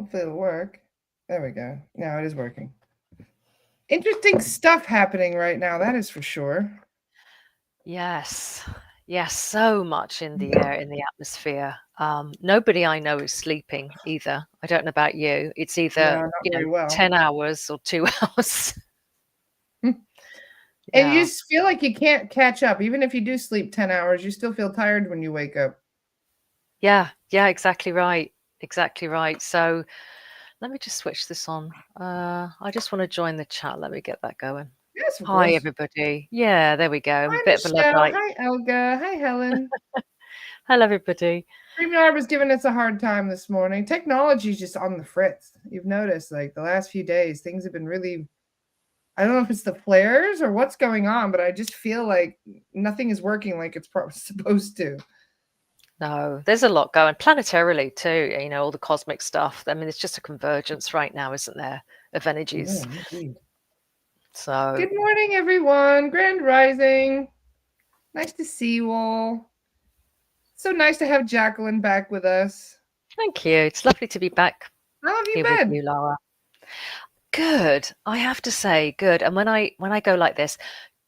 Hopefully it'll work. There we go. Now it is working. Interesting stuff happening right now, that is for sure. Yes. Yes, so much in the air, in the atmosphere. Nobody I know is sleeping either. I don't know about you. It's either, No, not very well. 10 hours or 2 hours. And you Yeah. just feel like you can't catch up. Even if you do sleep 10 hours, you still feel tired when you wake up. Yeah, exactly right. Exactly right. So let me just switch this on. I just want to join the chat. Let me get that going. Yes, of Hi, course. everybody. Yeah, there we go. Hi, Bit of a Michelle. Luddite. Hi, Elga. Hi, Helen. Hello, everybody. StreamYard was giving us a hard time this morning. Technology's just on the fritz. You've noticed, like, the last few days, things have been really... I don't know if it's the flares or what's going on, but I just feel like nothing is working like it's supposed to. No, there's a lot going planetarily too, all the cosmic stuff. I mean, it's just a convergence right now, isn't there, of energies? Yeah, indeed. So good morning, everyone. Grand rising. Nice to see you all. So nice to have Jacalyn back with us. Thank you. It's lovely to be back. How have you here been? with you, Laura? Good. I have to say, good. And when I go like this,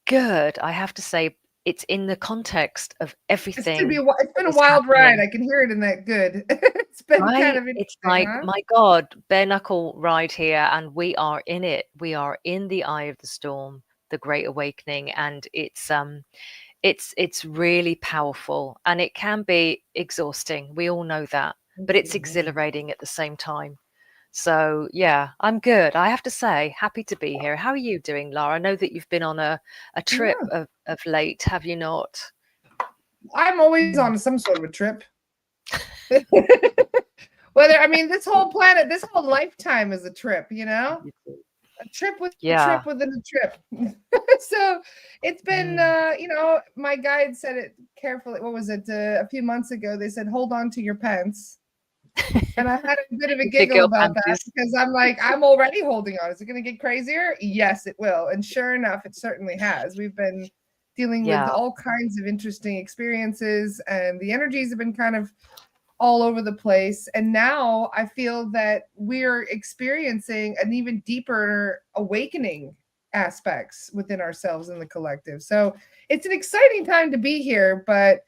good, I have to say it's in the context of everything. It's been a wild ride. I can hear it in that good. It's been kind of interesting. It's like, my God, bare knuckle ride here, and we are in it. We are in the eye of the storm, the Great Awakening, and it's really powerful, and it can be exhausting. We all know that, but it's exhilarating at the same time. So yeah, I'm good. I have to say, happy to be here. How are you doing, Laura? I know that you've been on a trip of late, have you not? I'm always on some sort of a trip. I mean, this whole planet, this whole lifetime is a trip, a trip with a trip within a trip. So it's been, my guide said it carefully. What was it? A few months ago, they said, hold on to your pants. And I had a bit of a giggle about that because I'm like, I'm already holding on. Is it going to get crazier? Yes, it will. And sure enough, it certainly has. We've been dealing with all kinds of interesting experiences, and the energies have been kind of all over the place. And now I feel that we're experiencing an even deeper awakening aspects within ourselves in the collective. So it's an exciting time to be here, but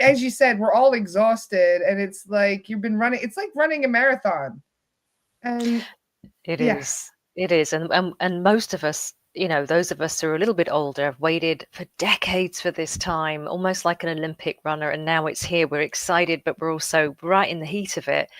as you said, we're all exhausted, and it's like it's like running a marathon. And it is. And most of us, those of us who are a little bit older have waited for decades for this time, almost like an Olympic runner, and now it's here. We're excited, but we're also right in the heat of it.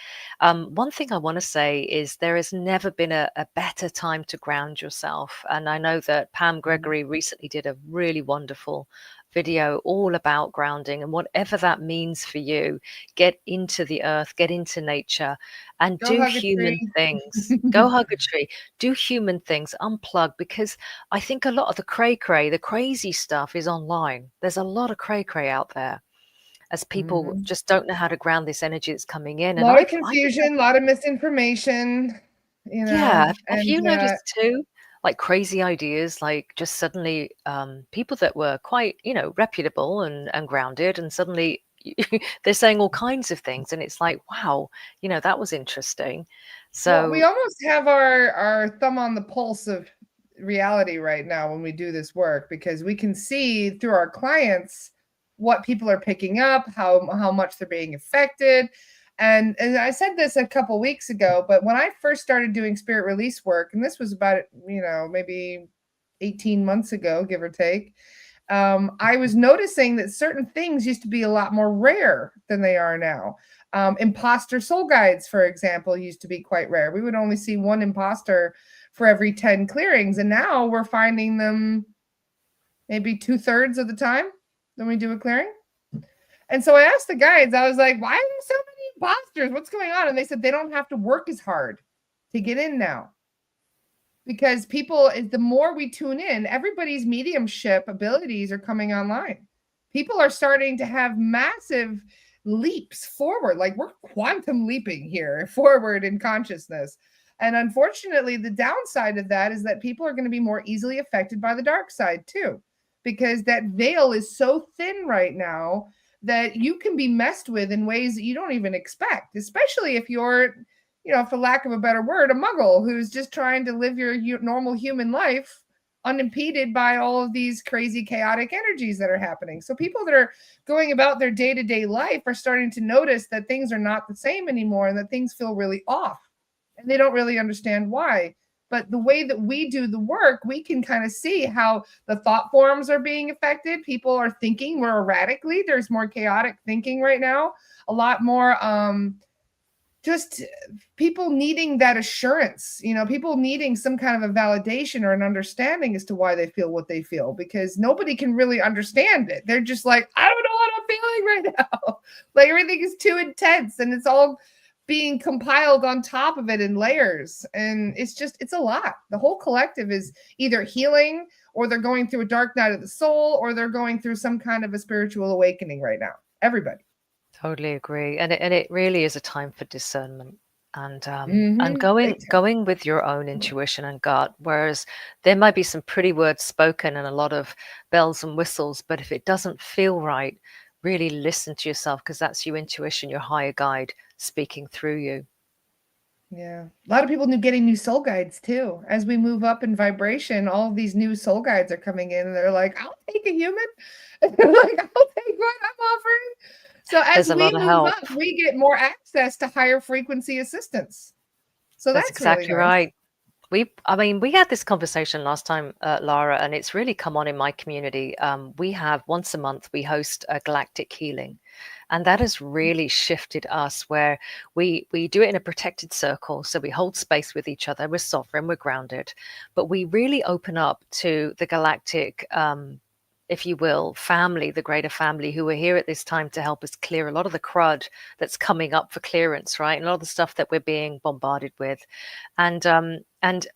One thing I want to say is there has never been a better time to ground yourself. And I know that Pam Gregory recently did a really wonderful video all about grounding, and whatever that means for you, get into the earth, get into nature, and do human things. Go hug a tree, do human things, unplug, because I think a lot of the cray-cray, the crazy stuff is online. There's a lot of cray-cray out there, as people just don't know how to ground this energy that's coming in. A lot of confusion, a lot of misinformation. Yeah, have you noticed too? Like crazy ideas, like just suddenly people that were quite, reputable and grounded, and suddenly they're saying all kinds of things, and it's like, wow, that was interesting. So we almost have our thumb on the pulse of reality right now when we do this work, because we can see through our clients what people are picking up, how much they're being affected. And I said this a couple weeks ago, but when I first started doing spirit release work, and this was about, maybe 18 months ago, give or take, I was noticing that certain things used to be a lot more rare than they are now. Imposter soul guides, for example, used to be quite rare. We would only see one imposter for every 10 clearings, and now we're finding them maybe 2/3 of the time when we do a clearing. And so I asked the guides, I was like, why are there so many imposters? What's going on? And they said they don't have to work as hard to get in now. Because the more we tune in, everybody's mediumship abilities are coming online. People are starting to have massive leaps forward. Like, we're quantum leaping here forward in consciousness. And unfortunately, the downside of that is that people are going to be more easily affected by the dark side too, because that veil is so thin right now that you can be messed with in ways that you don't even expect, especially if you're for lack of a better word, a muggle who's just trying to live your normal human life unimpeded by all of these crazy chaotic energies that are happening. So people that are going about their day-to-day life are starting to notice that things are not the same anymore and that things feel really off. And they don't really understand why. But the way that we do the work, we can kind of see how the thought forms are being affected. People are thinking more erratically. There's more chaotic thinking right now. A lot more just people needing that assurance, people needing some kind of a validation or an understanding as to why they feel what they feel, because nobody can really understand it. They're just like, I don't know what I'm feeling right now. Like everything is too intense and it's all being compiled on top of it in layers. And it's a lot. The whole collective is either healing or they're going through a dark night of the soul or they're going through some kind of a spiritual awakening right now. Everybody. Totally agree. And it really is a time for discernment and Big time. going with your own intuition and gut. Whereas there might be some pretty words spoken and a lot of bells and whistles, but if it doesn't feel right, really listen to yourself, because that's your intuition, your higher guide speaking through you. Yeah. A lot of people getting new soul guides too. As we move up in vibration, all of these new soul guides are coming in and they're like, I'll take a human. And they're like, I'll take what I'm offering. So as There's a we lot of move help. up, we get more access to higher frequency assistance. So that's exactly really nice. right. We had this conversation last time, Lara, and it's really come on in my community. We have once a month, we host a Galactic healing. And that has really shifted us, where we do it in a protected circle. So we hold space with each other. We're sovereign, we're grounded, but we really open up to the galactic, if you will, family, the greater family, who are here at this time to help us clear a lot of the crud that's coming up for clearance, right? And a lot of the stuff that we're being bombarded with. And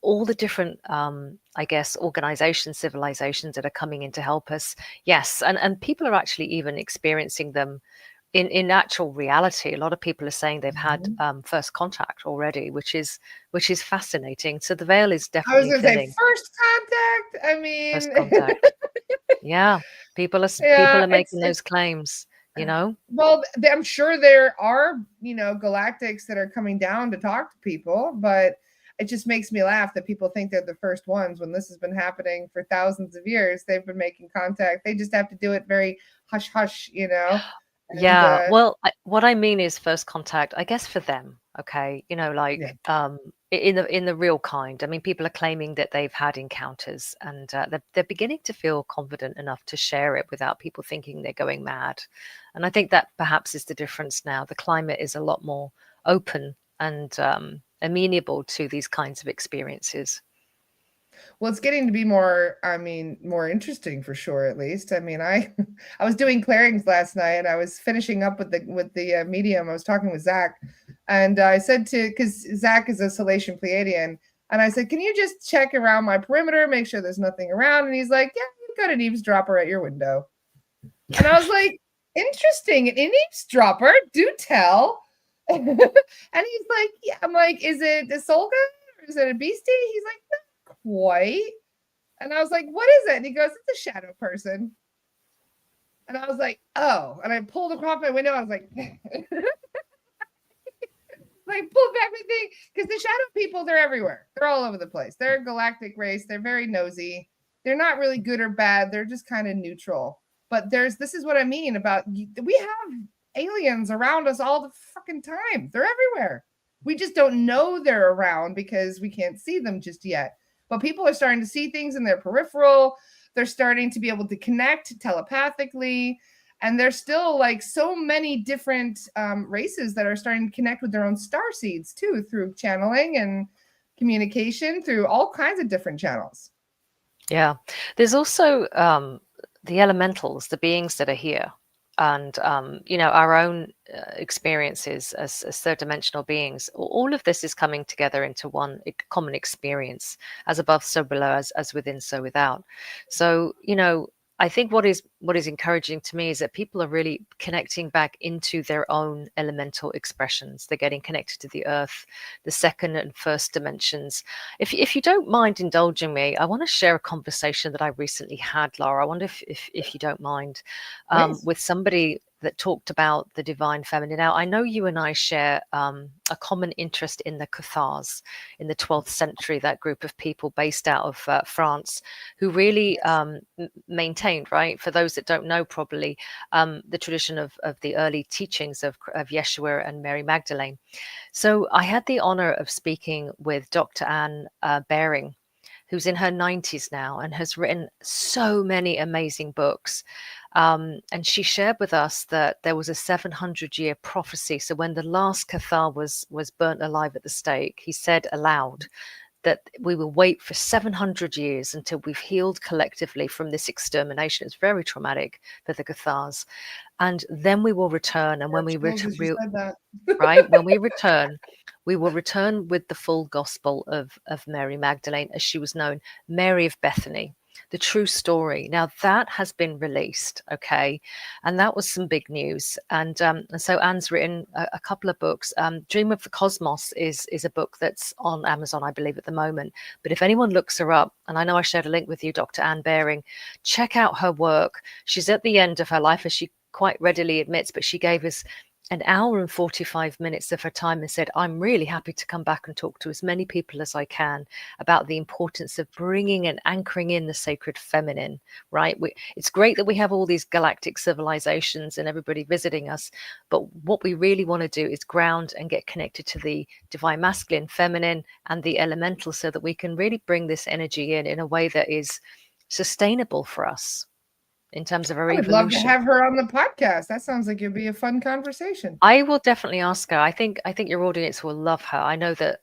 all the different, I guess, organizations, civilizations that are coming in to help us. Yes. And people are actually even experiencing them in actual reality. A lot of people are saying they've had first contact already, which is fascinating. So the veil is I was definitely going to say thinning. first contact. I mean, First contact. Yeah, people yeah, are making those claims, Well, I'm sure there are, galactics that are coming down to talk to people, but it just makes me laugh that people think they're the first ones when this has been happening for thousands of years. They've been making contact. They just have to do it very hush hush, And, Yeah, well, what I mean is first contact, I guess, for them, okay, yeah. In the real kind. I mean, people are claiming that they've had encounters, and they're beginning to feel confident enough to share it without people thinking they're going mad. And I think that perhaps is the difference now. The climate is a lot more open and amenable to these kinds of experiences. Well, it's getting to be more interesting for sure, at least. I mean, I I was doing clearings last night and I was finishing up with the medium. I was talking with Zach and I said because Zach is a Salation Pleiadian, and I said, can you just check around my perimeter, make sure there's nothing around? And he's like, yeah, you've got an eavesdropper at your window. And I was like, interesting, an eavesdropper, do tell. And he's like, yeah. I'm like, is it a soul guy or is it a beastie? He's like, not quite. And I was like, what is it? And he goes, it's a shadow person. And I was like, oh. And I pulled across my window. I was like, pulled back my thing. Because the shadow people, they're everywhere. They're all over the place. They're a galactic race. They're very nosy. They're not really good or bad. They're just kind of neutral. But this is what I mean about, we have aliens around us all the fucking time. They're everywhere. We just don't know they're around because we can't see them just yet. But people are starting to see things in their peripheral. They're starting to be able to connect telepathically. And there's still like so many different races that are starting to connect with their own star seeds too, through channeling and communication, through all kinds of different channels. Yeah. There's also the elementals, the beings that are here. And, our own experiences as third dimensional beings. All of this is coming together into one common experience, as above, so below, as within, so without. So, I think what is encouraging to me is that people are really connecting back into their own elemental expressions. They're getting connected to the earth, the second and first dimensions. If you don't mind indulging me, I want to share a conversation that I recently had, Laura. I wonder if you don't mind, with somebody that talked about the divine feminine. Now, I know you and I share a common interest in the Cathars in the 12th century, that group of people based out of France who really maintained, right, for those that don't know probably, the tradition of the early teachings of Yeshua and Mary Magdalene. So I had the honor of speaking with Dr. Anne Baring, who's in her 90s now and has written so many amazing books. And she shared with us that there was a 700-year prophecy. So when the last Cathar was burnt alive at the stake, he said aloud that we will wait for 700 years until we've healed collectively from this extermination. It's very traumatic for the Cathars. And then we will return. And when we return, right, when we return, we will return with the full gospel of Mary Magdalene, as she was known, Mary of Bethany, the true story. Now that has been released, okay, and that was some big news. And so Anne's written a couple of books. Dream of the Cosmos is a book that's on Amazon, I believe, at the moment. But if anyone looks her up, and I know I shared a link with you, Dr. Anne Baring, check out her work. She's at the end of her life, as she quite readily admits, but she gave us an hour and 45 minutes of her time and said, I'm really happy to come back and talk to as many people as I can about the importance of bringing and anchoring in the sacred feminine, right? It's great that we have all these galactic civilizations and everybody visiting us, but what we really want to do is ground and get connected to the divine masculine, feminine, and the elemental so that we can really bring this energy in a way that is sustainable for us. In terms of our evolution. I would love to have her on the podcast. That sounds like it'd be a fun conversation. I will definitely ask her. I think your audience will love her. I know that.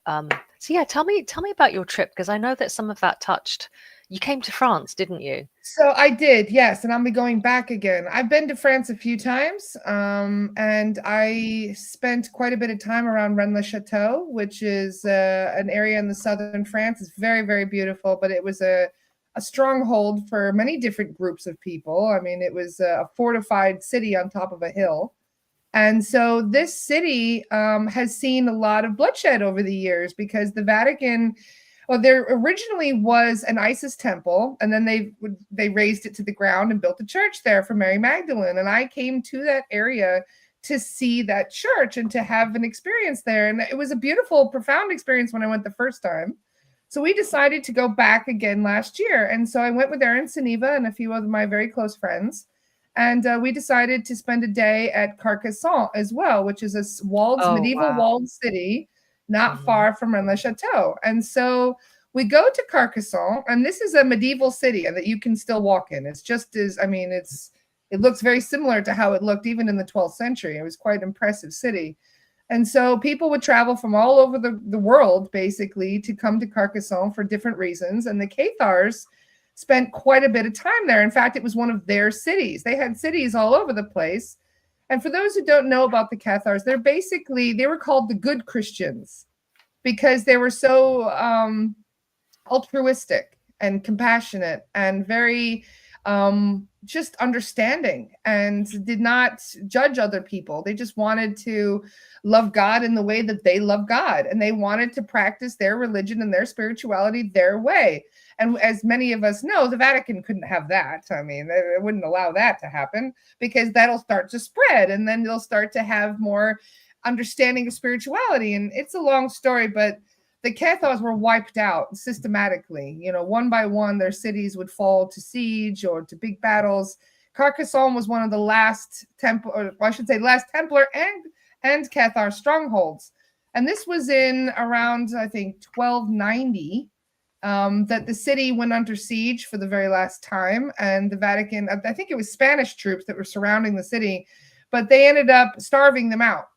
So yeah, tell me about your trip, because I know that some of that touched. You came to France, didn't you? So I did, yes, and I'll be going back again. I've been to France a few times, and I spent quite a bit of time around Rennes-le-Château, which is an area in the southern France. It's very, very beautiful, but it was a stronghold for many different groups of people. I mean, it was a fortified city on top of a hill. And so this city has seen a lot of bloodshed over the years because the Vatican, well, there originally was an Isis temple, and then they raised it to the ground and built a church there for Mary Magdalene. And I came to that area to see that church and to have an experience there. And it was a beautiful, profound experience when I went the first time. So we decided to go back again last year. And so I went with Erin Saniva and a few of my very close friends. And we decided to spend a day at Carcassonne as well, which is a medieval walled city not far from Rennes-le-Château. And so we go to Carcassonne, and this is a medieval city that you can still walk in. It's just as, I mean, it looks very similar to how it looked even in the 12th century. It was quite an impressive city. And so people would travel from all over the world, basically, to come to Carcassonne for different reasons. And the Cathars spent quite a bit of time there. In fact, it was one of their cities. They had cities all over the place. And for those who don't know about the Cathars, they were called the good Christians because they were so altruistic and compassionate and very just understanding and did not judge other people. They just wanted to love God in the way that they love God. And they wanted to practice their religion and their spirituality their way. And as many of us know, the Vatican couldn't have that. I mean, they wouldn't allow that to happen because that'll start to spread. And then they'll start to have more understanding of spirituality. And it's a long story, but the Cathars were wiped out systematically. You know, one by one, their cities would fall to siege or to big battles. Carcassonne was one of the last last Templar and Cathar strongholds. And this was in around, I think, 1290, that the city went under siege for the very last time. And the Vatican, I think it was Spanish troops that were surrounding the city, but they ended up starving them out.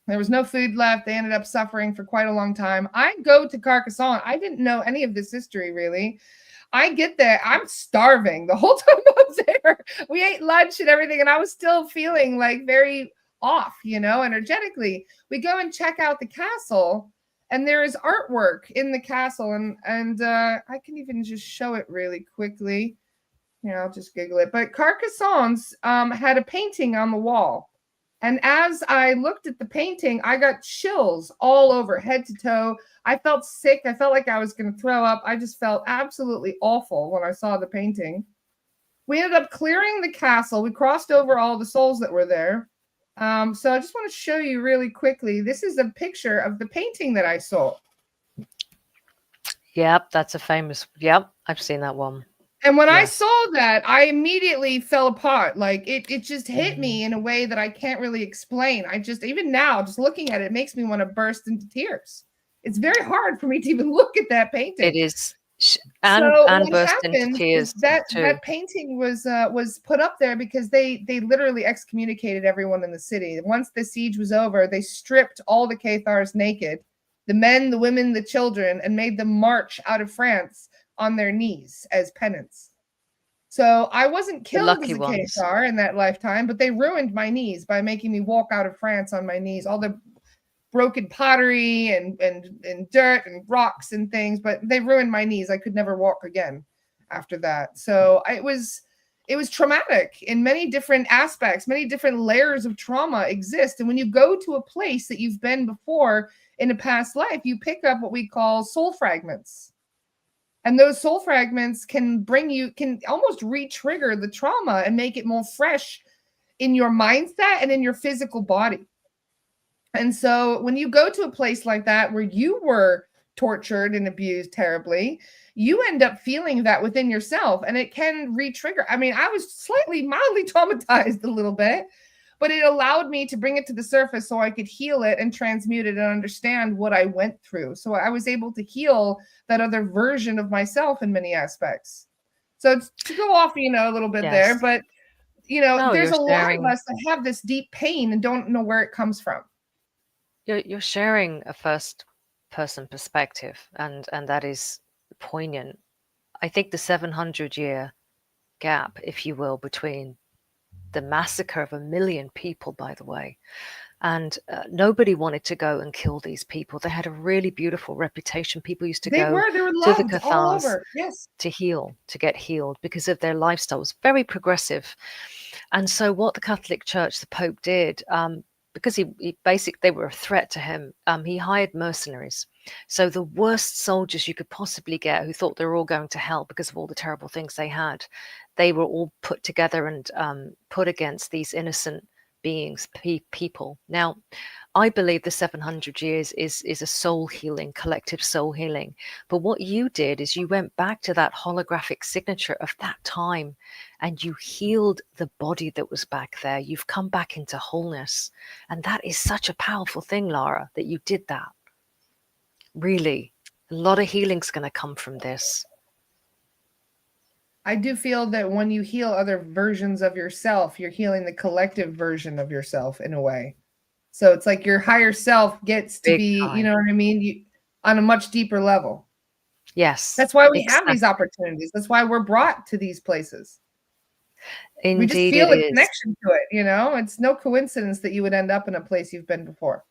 There was no food left. They ended up suffering for quite a long time. I go to Carcassonne. I didn't know any of this history, really. I get there. I'm starving the whole time I was there. We ate lunch and everything, and I was still feeling like very off, energetically. We go and check out the castle, and there is artwork in the castle. And I can even just show it really quickly. I'll just Google it. But Carcassonne's had a painting on the wall. And as I looked at the painting, I got chills all over, head to toe. I felt sick. I felt like I was going to throw up. I just felt absolutely awful when I saw the painting. We ended up clearing the castle. We crossed over all the souls that were there. So I just want to show you really quickly. This is a picture of the painting that I sold. Yep, that's a famous. Yep, I've seen that one. And when I Yes. saw that, I immediately fell apart. Like it just hit me in a way that I can't really explain. I just, even now, just looking at it makes me want to burst into tears. It's very hard for me to even look at that painting. It is. And what burst into happened tears is too. too. That painting was put up there because they literally excommunicated everyone in the city. Once the siege was over, they stripped all the Cathars naked, the men, the women, the children, and made them march out of France on their knees as penance. So I wasn't killed as a Cathar in that lifetime, but they ruined my knees by making me walk out of France on my knees. All the broken pottery and dirt and rocks and things, but they ruined my knees. I could never walk again after that. So it was traumatic in many different aspects. Many different layers of trauma exist. And when you go to a place that you've been before in a past life, you pick up what we call soul fragments. And those soul fragments can almost re-trigger the trauma and make it more fresh in your mindset and in your physical body. And so when you go to a place like that where you were tortured and abused terribly, you end up feeling that within yourself, and it can re-trigger. I mean, I was mildly traumatized a little bit, but it allowed me to bring it to the surface so I could heal it and transmute it and understand what I went through. So I was able to heal that other version of myself in many aspects. So to go off, a little bit there, but there's a lot of us that have this deep pain and don't know where it comes from. You're sharing a first person perspective, and that is poignant. I think the 700-year gap, if you will, between the massacre of 1 million people, by the way, and nobody wanted to go and kill these people. They had a really beautiful reputation. People used to go to the Cathars to heal, to get healed because of their lifestyle. It was very progressive. And so what the Catholic Church, the Pope did, because he basically, they were a threat to him, he hired mercenaries. So the worst soldiers you could possibly get, who thought they were all going to hell because of all the terrible things they had, they were all put together and put against these innocent beings, people. Now, I believe the 700 years is a soul healing, collective soul healing. But what you did is you went back to that holographic signature of that time and you healed the body that was back there. You've come back into wholeness. And that is such a powerful thing, Lara, that you did that. Really, a lot of healing's going to come from this. I do feel that when you heal other versions of yourself, you're healing the collective version of yourself in a way. So it's like your higher self gets to be, you know what I mean? On a much deeper level. Yes. That's why we have these opportunities. That's why we're brought to these places. Indeed, we just feel a connection to it, It's no coincidence that you would end up in a place you've been before.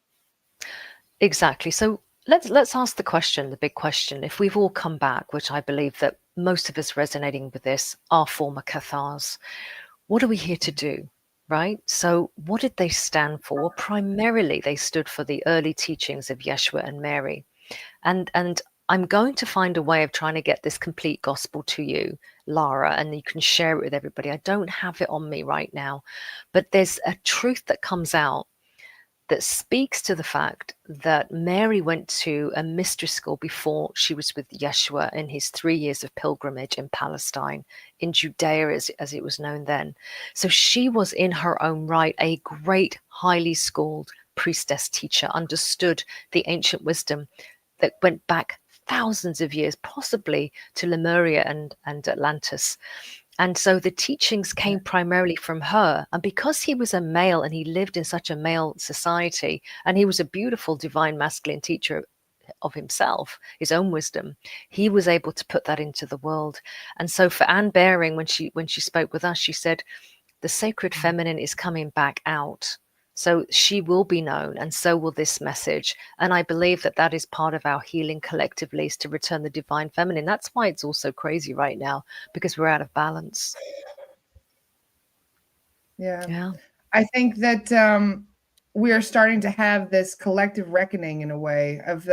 Exactly. So let's ask the question, the big question. If we've all come back, which I believe that most of us resonating with this are former Cathars, what are we here to do? Right? So what did they stand for? Primarily, they stood for the early teachings of Yeshua and Mary. And I'm going to find a way of trying to get this complete gospel to you, Lara, and you can share it with everybody. I don't have it on me right now, but there's a truth that comes out that speaks to the fact that Mary went to a mystery school before she was with Yeshua in his 3 years of pilgrimage in Palestine, in Judea as it was known then. So she was in her own right a great, highly schooled priestess teacher, understood the ancient wisdom that went back thousands of years, possibly to Lemuria and Atlantis. And so the teachings came primarily from her. And because he was a male and he lived in such a male society, and he was a beautiful divine masculine teacher of himself, his own wisdom, he was able to put that into the world. And so for Anne Baring, when she spoke with us, she said, the sacred feminine is coming back out. So she will be known, and so will this message. And I believe that that is part of our healing collectively, is to return the divine feminine. That's why it's all so crazy right now, because we're out of balance. Yeah. I think that we are starting to have this collective reckoning in a way of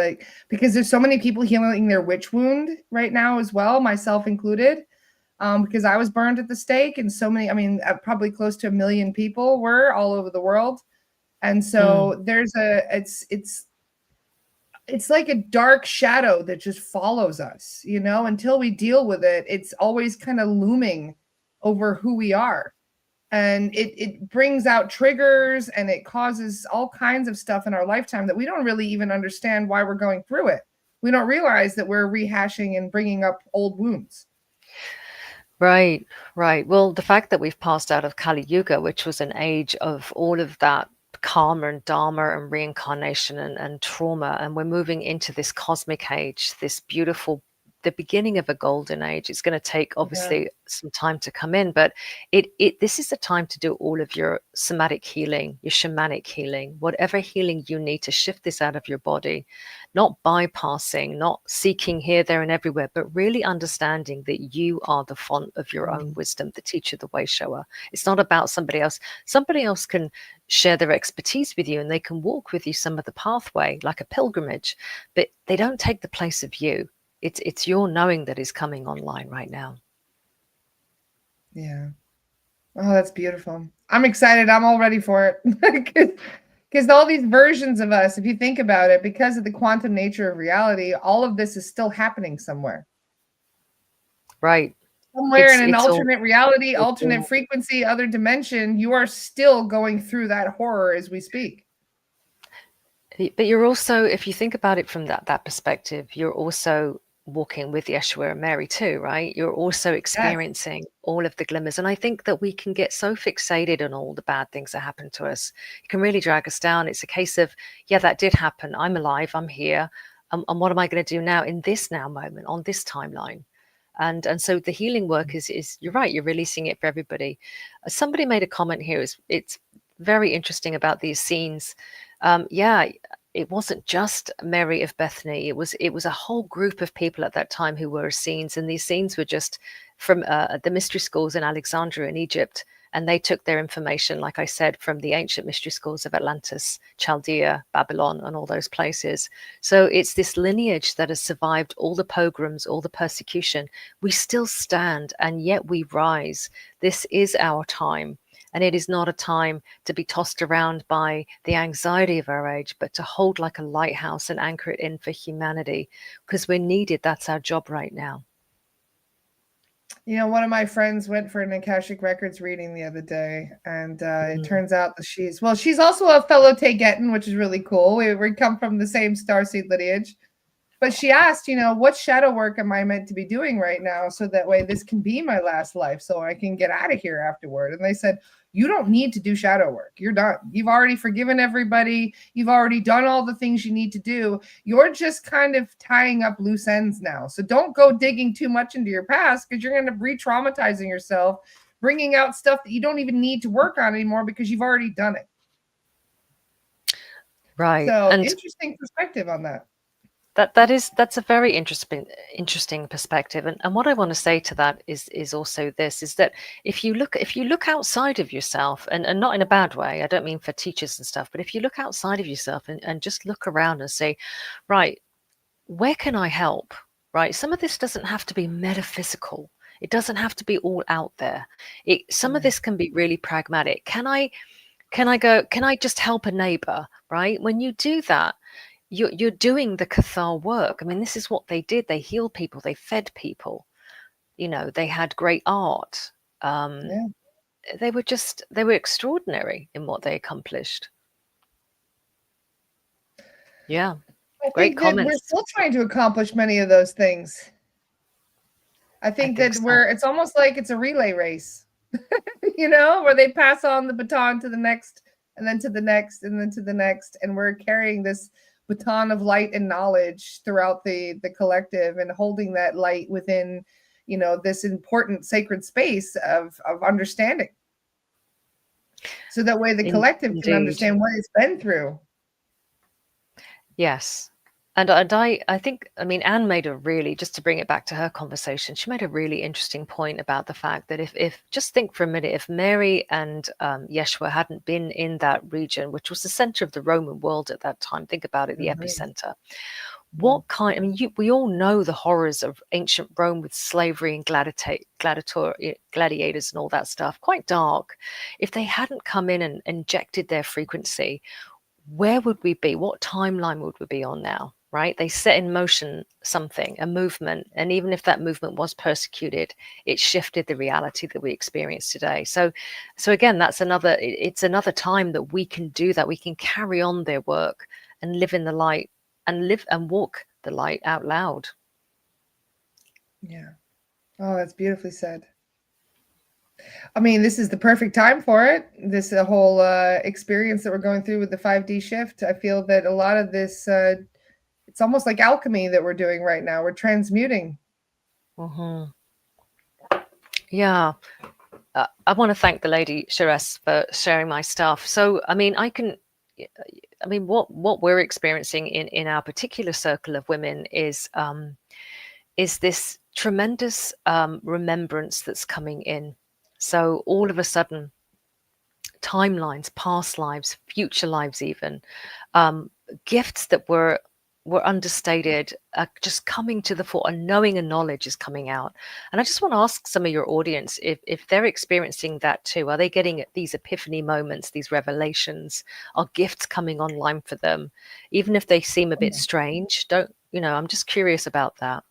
because there's so many people healing their witch wound right now as well, myself included. because I was burned at the stake, and so many, I mean, probably close to 1 million people were all over the world. And so there's it's like a dark shadow that just follows us, you know, until we deal with it. It's always kind of looming over who we are. And it brings out triggers, and it causes all kinds of stuff in our lifetime that we don't really even understand why we're going through it. We don't realize that we're rehashing and bringing up old wounds. Right, right. Well, the fact that we've passed out of Kali Yuga, which was an age of all of that karma and dharma and reincarnation and trauma, and we're moving into this cosmic age, this beautiful, the beginning of a golden age. It's going to take obviously some time to come in, but this is the time to do all of your somatic healing, your shamanic healing, whatever healing you need to shift this out of your body, not bypassing, not seeking here, there, and everywhere, but really understanding that you are the font of your own wisdom, the teacher, the way shower. It's not about somebody else. Somebody else can share their expertise with you, and they can walk with you some of the pathway like a pilgrimage, but they don't take the place of you. It's your knowing that is coming online right now. Yeah. Oh, that's beautiful. I'm excited. I'm all ready for it. Because all these versions of us, if you think about it, because of the quantum nature of reality, all of this is still happening somewhere. Right. Somewhere in an alternate reality, alternate frequency, other dimension, you are still going through that horror as we speak. But you're also, if you think about it from that perspective, you're also walking with Yeshua and Mary too, right? You're also experiencing all of the glimmers. And I think that we can get so fixated on all the bad things that happen to us. It can really drag us down. It's a case of, yeah, that did happen. I'm alive. I'm here. And what am I going to do now in this now moment on this timeline? And so the healing work is you're right. You're releasing it for everybody. Somebody made a comment here. It's very interesting about these scenes. It wasn't just Mary of Bethany. It was a whole group of people at that time who were scenes, and these scenes were just from the mystery schools in Alexandria in Egypt, and they took their information, like I said, from the ancient mystery schools of Atlantis, Chaldea, Babylon, and all those places. So it's this lineage that has survived all the pogroms, all the persecution. We still stand, and yet we rise. This is our time. And it is not a time to be tossed around by the anxiety of our age, but to hold like a lighthouse and anchor it in for humanity, because we're needed. That's our job right now. You know, one of my friends went for an Akashic Records reading the other day, and it turns out that she's also a fellow Tegetan, which is really cool. We come from the same starseed lineage. But she asked, you know, what shadow work am I meant to be doing right now, so that way this can be my last life, so I can get out of here afterward. And they said, you don't need to do shadow work. You're done. You've already forgiven everybody. You've already done all the things you need to do. You're just kind of tying up loose ends now. So don't go digging too much into your past, because you're going to be re-traumatizing yourself, bringing out stuff that you don't even need to work on anymore because you've already done it. Right. So interesting perspective on that. That's a very interesting perspective, and what I want to say to that is also this, is that if you look outside of yourself, and not in a bad way, I don't mean for teachers and stuff, but if you look outside of yourself and just look around and say, right, where can I help? Right, some of this doesn't have to be metaphysical. It doesn't have to be all out there. Some of this can be really pragmatic. Can I just help a neighbor? Right, when you do that, you're doing the Cathar work. I mean, this is what they did. They healed people. They fed people. You know, they had great art. They were extraordinary in what they accomplished. Yeah, great comments. We're still trying to accomplish many of those things. I think that it's almost like it's a relay race, you know, where they pass on the baton to the next, and then to the next, and then to the next, and we're carrying this baton of light and knowledge throughout the collective, and holding that light within, you know, this important sacred space of understanding, so that way the collective can understand what it's been through. Yes. And I think, I mean, Anne made a really, just to bring it back to her conversation, she made a really interesting point about the fact that if just think for a minute, if Mary and Yeshua hadn't been in that region, which was the center of the Roman world at that time, think about it, the epicenter, What kind? I mean, we all know the horrors of ancient Rome with slavery and gladiators and all that stuff. Quite dark. If they hadn't come in and injected their frequency, where would we be? What timeline would we be on now? Right? They set in motion something, a movement, and even if that movement was persecuted, it shifted the reality that we experience today. So again, it's another time that we can do that. We can carry on their work and live in the light and live and walk the light out loud. Yeah. Oh, that's beautifully said. I mean, this is the perfect time for it. This whole experience that we're going through with the 5D shift. I feel that a lot of this, it's almost like alchemy that we're doing right now. We're transmuting. Mm-hmm. Yeah. I want to thank the lady Shiraz for sharing my stuff. So, I mean, what we're experiencing in our particular circle of women is this tremendous remembrance that's coming in. So all of a sudden, timelines, past lives, future lives, even gifts that were understated are just coming to the fore. A knowing and knowledge is coming out. And I just want to ask some of your audience if they're experiencing that too. Are they getting these epiphany moments, these revelations? Are gifts coming online for them, even if they seem a bit strange? I'm just curious about that.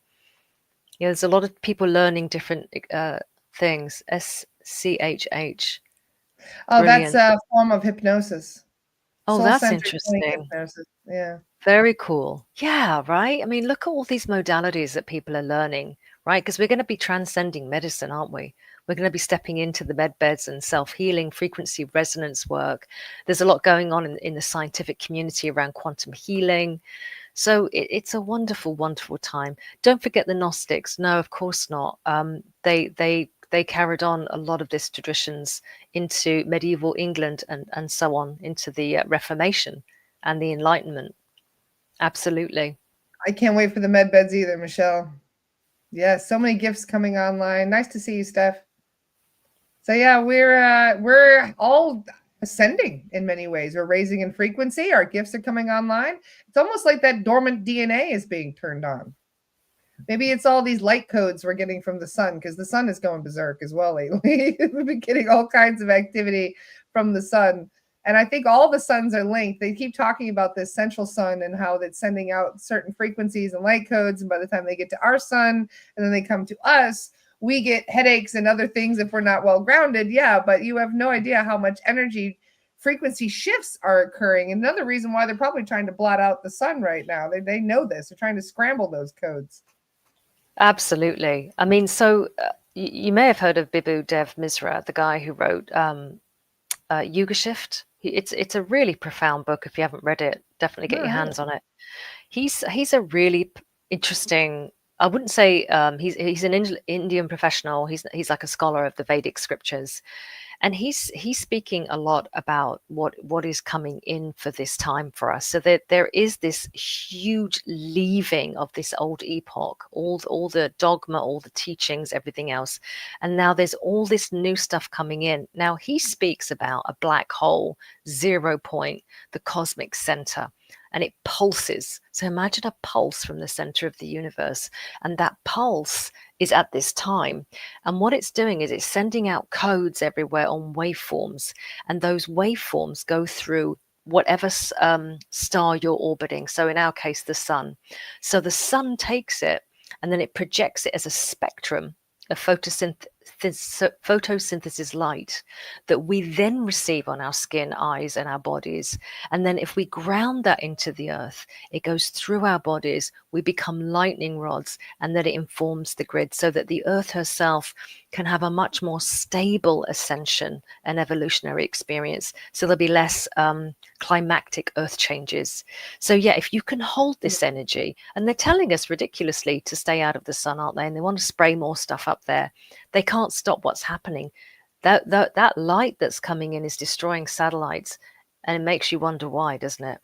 There's a lot of people learning different things. SCHH. Oh, Brilliant. that's a form of hypnosis. Oh, that's Soul-centered interesting. hypnosis. Yeah. Very cool. Yeah, right. I mean, look at all these modalities that people are learning, right? Because we're going to be transcending medicine, aren't we? We're going to be stepping into the med beds and self-healing, frequency resonance work. There's a lot going on in the scientific community around quantum healing. So it's a wonderful, wonderful time. Don't forget the Gnostics. No, of course not. They carried on a lot of these traditions into medieval England and so on, into the Reformation and the Enlightenment. Absolutely. I can't wait for the med beds either, Michelle. Yeah, so many gifts coming online. Nice to see you, Steph. So yeah, we're all ascending in many ways. We're raising in frequency. Our gifts are coming online. It's almost like that dormant DNA is being turned on. Maybe it's all these light codes we're getting from the sun, because the sun is going berserk as well lately. We've been getting all kinds of activity from the sun. And I think all the suns are linked. They keep talking about this central sun and how it's sending out certain frequencies and light codes. And by the time they get to our sun and then they come to us, we get headaches and other things if we're not well grounded. Yeah, but you have no idea how much energy frequency shifts are occurring. Another reason why they're probably trying to blot out the sun right now. They know this. They're trying to scramble those codes. Absolutely. I mean, so you may have heard of Bibhu Dev Misra, the guy who wrote Yuga Shift. It's a really profound book. If you haven't read it, definitely get your hands on it. He's a really interesting. I wouldn't say he's an Indian professional. He's like a scholar of the Vedic scriptures, and he's speaking a lot about what is coming in for this time for us. So that there is this huge leaving of this old epoch, all the dogma, all the teachings, everything else, and now there's all this new stuff coming in. Now he speaks about a black hole, 0 point, the cosmic center. And it pulses. So imagine a pulse from the center of the universe. And that pulse is at this time. And what it's doing is it's sending out codes everywhere on waveforms. And those waveforms go through whatever star you're orbiting. So in our case, the sun. So the sun takes it and then it projects it as a spectrum of photosynthesis light that we then receive on our skin, eyes, and our bodies. And then if we ground that into the earth, it goes through our bodies, we become lightning rods, and then it informs the grid so that the earth herself can have a much more stable ascension and evolutionary experience. So there'll be less climactic earth changes. So yeah, if you can hold this energy, and they're telling us ridiculously to stay out of the sun, aren't they? And they want to spray more stuff up there. They can't stop what's happening. That light that's coming in is destroying satellites, and it makes you wonder why, doesn't it?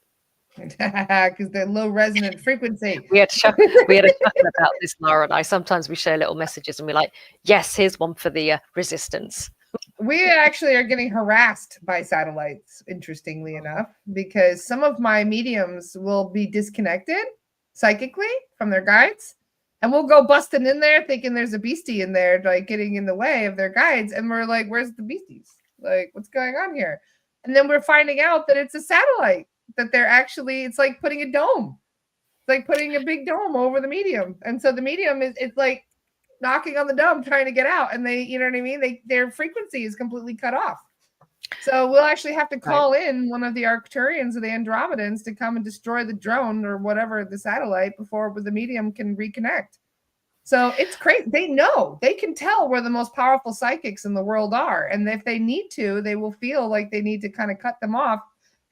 Because they're low resonant frequency. We had a chuckle about this, Laura and I. Sometimes we share little messages and we're like, yes, here's one for the resistance. We actually are getting harassed by satellites, interestingly enough, because some of my mediums will be disconnected psychically from their guides. And we'll go busting in there thinking there's a beastie in there, like getting in the way of their guides. And we're like, where's the beasties? Like, what's going on here? And then we're finding out that it's a satellite, that they're actually, it's like putting a dome. It's like putting a big dome over the medium. And so the medium it's like knocking on the dome, trying to get out. And they, you know what I mean? Their frequency is completely cut off. So we'll actually have to call in one of the Arcturians or the Andromedans to come and destroy the drone or whatever, the satellite, before the medium can reconnect. So it's crazy. They know, they can tell where the most powerful psychics in the world are. And if they need to, they will feel like they need to kind of cut them off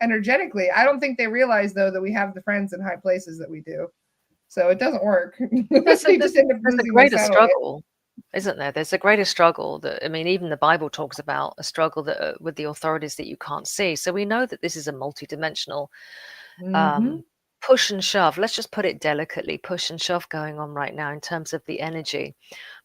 energetically. I don't think they realize, though, that we have the friends in high places that we do. So it doesn't work. There's a greater struggle, isn't there? There's a greater struggle that, I mean, even the Bible talks about a struggle that with the authorities that you can't see. So we know that this is a multidimensional push and shove. Let's just put it delicately, push and shove going on right now in terms of the energy.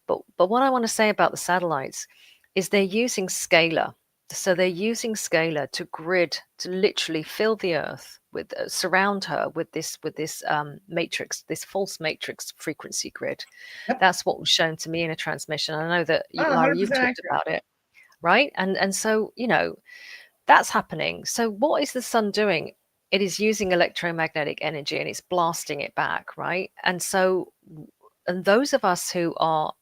But what I want to say about the satellites is they're using scalar. So they're using scalar to grid, to literally fill the earth with, surround her with this matrix, this false matrix frequency grid. Yep. That's what was shown to me in a transmission. I know that Lara, you've talked about it, right? And so, you know, that's happening. So what is the sun doing? It is using electromagnetic energy and it's blasting it back, right? And so, and those of us who are,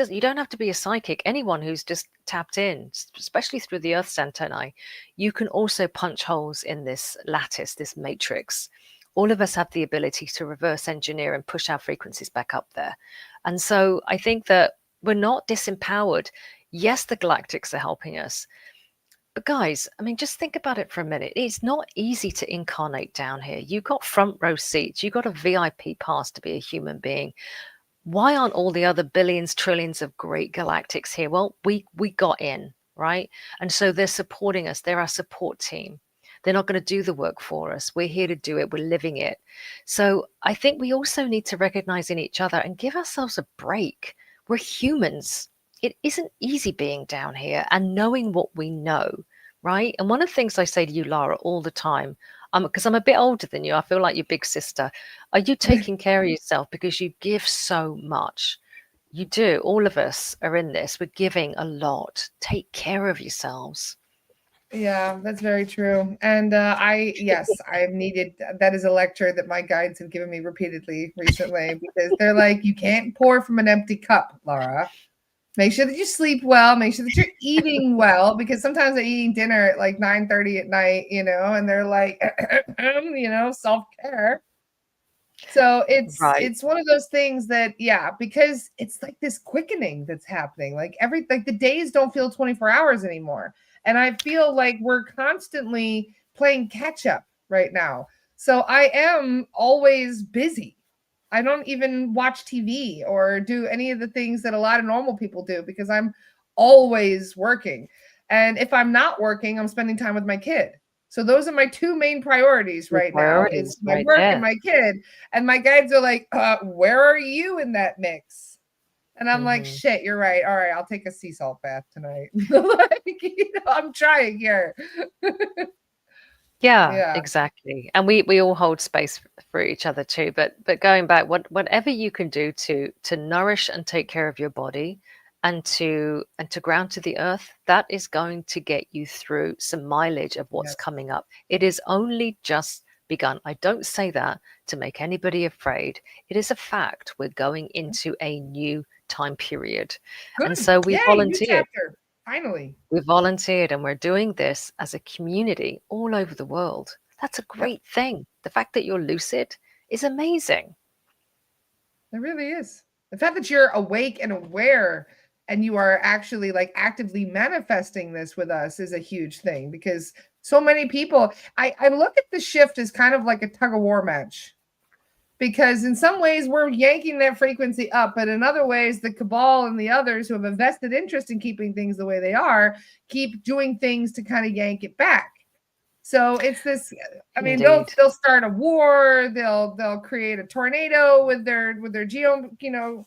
you don't have to be a psychic. Anyone who's just tapped in, especially through the Earth's antennae, you can also punch holes in this lattice, this matrix. All of us have the ability to reverse engineer and push our frequencies back up there. And so I think that we're not disempowered. Yes, the Galactics are helping us. But guys, I mean, just think about it for a minute. It's not easy to incarnate down here. You got front row seats. You got a VIP pass to be a human being. Why aren't all the other billions, trillions of great galactics here? Well, we got in, right? And so they're supporting us. They're our support team. They're not going to do the work for us. We're here to do it. We're living it. So I think we also need to recognize in each other and give ourselves a break. We're humans. It isn't easy being down here and knowing what we know, right? And one of the things I say to you, Lara, all the time, because I'm a bit older than you, I feel like your big sister. Are you taking care of yourself? Because you give so much. You do. All of us are in this. We're giving a lot. Take care of yourselves. Yeah, that's very true. And I've needed, that is a lecture that my guides have given me repeatedly recently, because they're like, you can't pour from an empty cup, Lara. Make sure that you sleep well. Make sure that you're eating well, because sometimes they're eating dinner at like 9:30 at night, you know, and they're like, you know, self-care. So it's one of those things that, yeah, because it's like this quickening that's happening. Like the days don't feel 24 hours anymore. And I feel like we're constantly playing catch up right now. So I am always busy. I don't even watch TV or do any of the things that a lot of normal people do, because I'm always working. And if I'm not working, I'm spending time with my kid. So those are my two main priorities right now, is my work and my kid. And my guides are like, where are you in that mix? And I'm like, shit, you're right. All right, I'll take a sea salt bath tonight. Like, you know, I'm trying here. Yeah, exactly. And we all hold space for each other too. But going back, whatever you can do to nourish and take care of your body and to ground to the earth, that is going to get you through some mileage of what's coming up. It is only just begun. I don't say that to make anybody afraid. It is a fact. We're going into a new time period. Good. And so we volunteered. Finally, we volunteered, and we're doing this as a community all over the world. That's a great thing. The fact that you're lucid is amazing. It really is. The fact that you're awake and aware and you are actually like actively manifesting this with us is a huge thing, because so many people, I look at the shift as kind of like a tug of war match. Because in some ways we're yanking that frequency up, but in other ways, the cabal and the others who have a vested interest in keeping things the way they are keep doing things to kind of yank it back. So it's this. I mean, they'll start a war. They'll create a tornado with their geo. You know,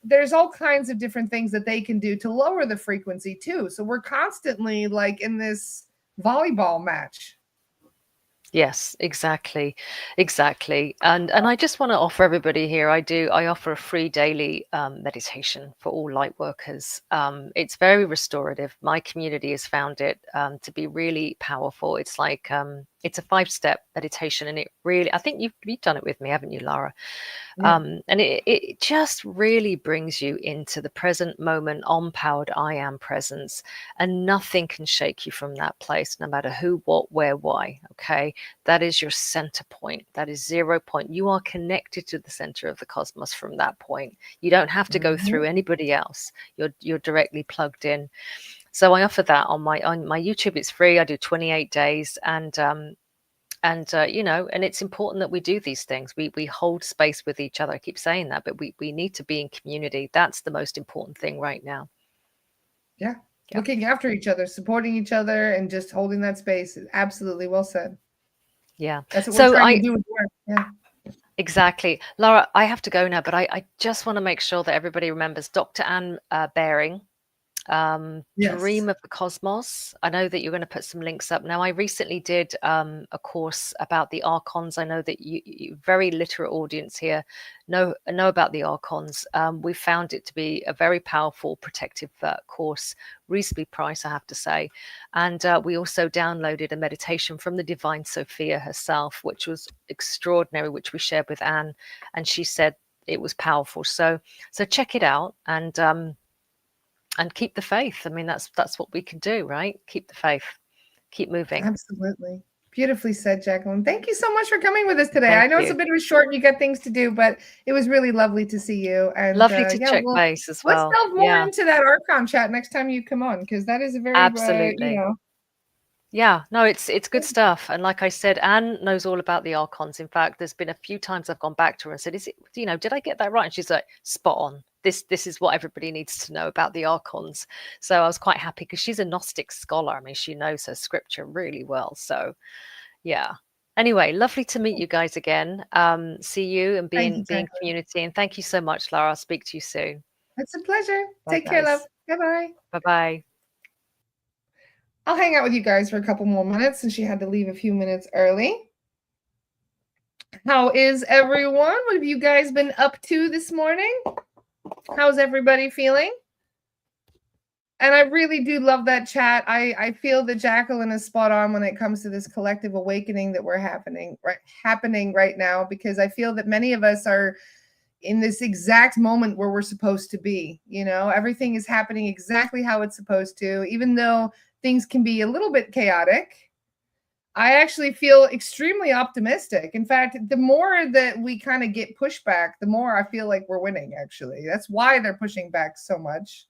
there's all kinds of different things that they can do to lower the frequency too. So we're constantly like in this volleyball match. Yes, exactly. And I just want to offer everybody here, I offer a free daily meditation for all light workers. It's very restorative. My community has found it to be really powerful. It's like it's a 5-step meditation, and it really, I think you've done it with me, haven't you, Lara? Yeah. And it just really brings you into the present moment, empowered I am presence, and nothing can shake you from that place, no matter who, what, where, why. Okay, that is your center point. That is 0 point. You are connected to the center of the cosmos from that point. You don't have to go through anybody else. You're directly plugged in. So I offer that on my YouTube. It's free. I do 28 days, and you know, and it's important that we do these things. We hold space with each other. I keep saying that, but we need to be in community. That's the most important thing right now. Yeah. Looking after each other, supporting each other, and just holding that space. Absolutely well said. Yeah. That's what we're trying to do with work. Yeah. Exactly. Laura, I have to go now, but I just want to make sure that everybody remembers Dr. Anne Baring, Dream of the Cosmos. I know that you're going to put some links up. Now, I recently did a course about the Archons. I know that you very literate audience here know about the Archons. We found it to be a very powerful protective course, reasonably priced, I have to say. And we also downloaded a meditation from the Divine Sophia herself, which was extraordinary, which we shared with Anne, and she said it was powerful. So check it out, and keep the faith. I mean, that's what we can do, right? Keep the faith, keep moving. Absolutely. Beautifully said, Jacalyn. Thank you so much for coming with us today. I know it's a bit of a short and you got things to do, but it was really lovely to see you. And lovely to check base as well. Let's delve more into that Archon chat next time you come on, because that is a very absolutely. Yeah, no, it's good stuff. And like I said, Anne knows all about the Archons. In fact, there's been a few times I've gone back to her and said, "Is it, you know, did I get that right?" And she's like, "Spot on. This is what everybody needs to know about the Archons." So I was quite happy because she's a Gnostic scholar. I mean, she knows her scripture really well. So yeah. Anyway, lovely to meet you guys again. See you and be in community. And thank you so much, Lara. I'll speak to you soon. It's a pleasure. Take care, love. Bye-bye. Bye-bye. I'll hang out with you guys for a couple more minutes since she had to leave a few minutes early. How is everyone? What have you guys been up to this morning? How's everybody feeling? And I really do love that chat. I feel that Jacalyn is spot on when it comes to this collective awakening that we're happening right now, because I feel that many of us are in this exact moment where we're supposed to be. You know, everything is happening exactly how it's supposed to, even though things can be a little bit chaotic. I actually feel extremely optimistic. In fact, the more that we kind of get pushback, the more I feel like we're winning, actually. That's why they're pushing back so much.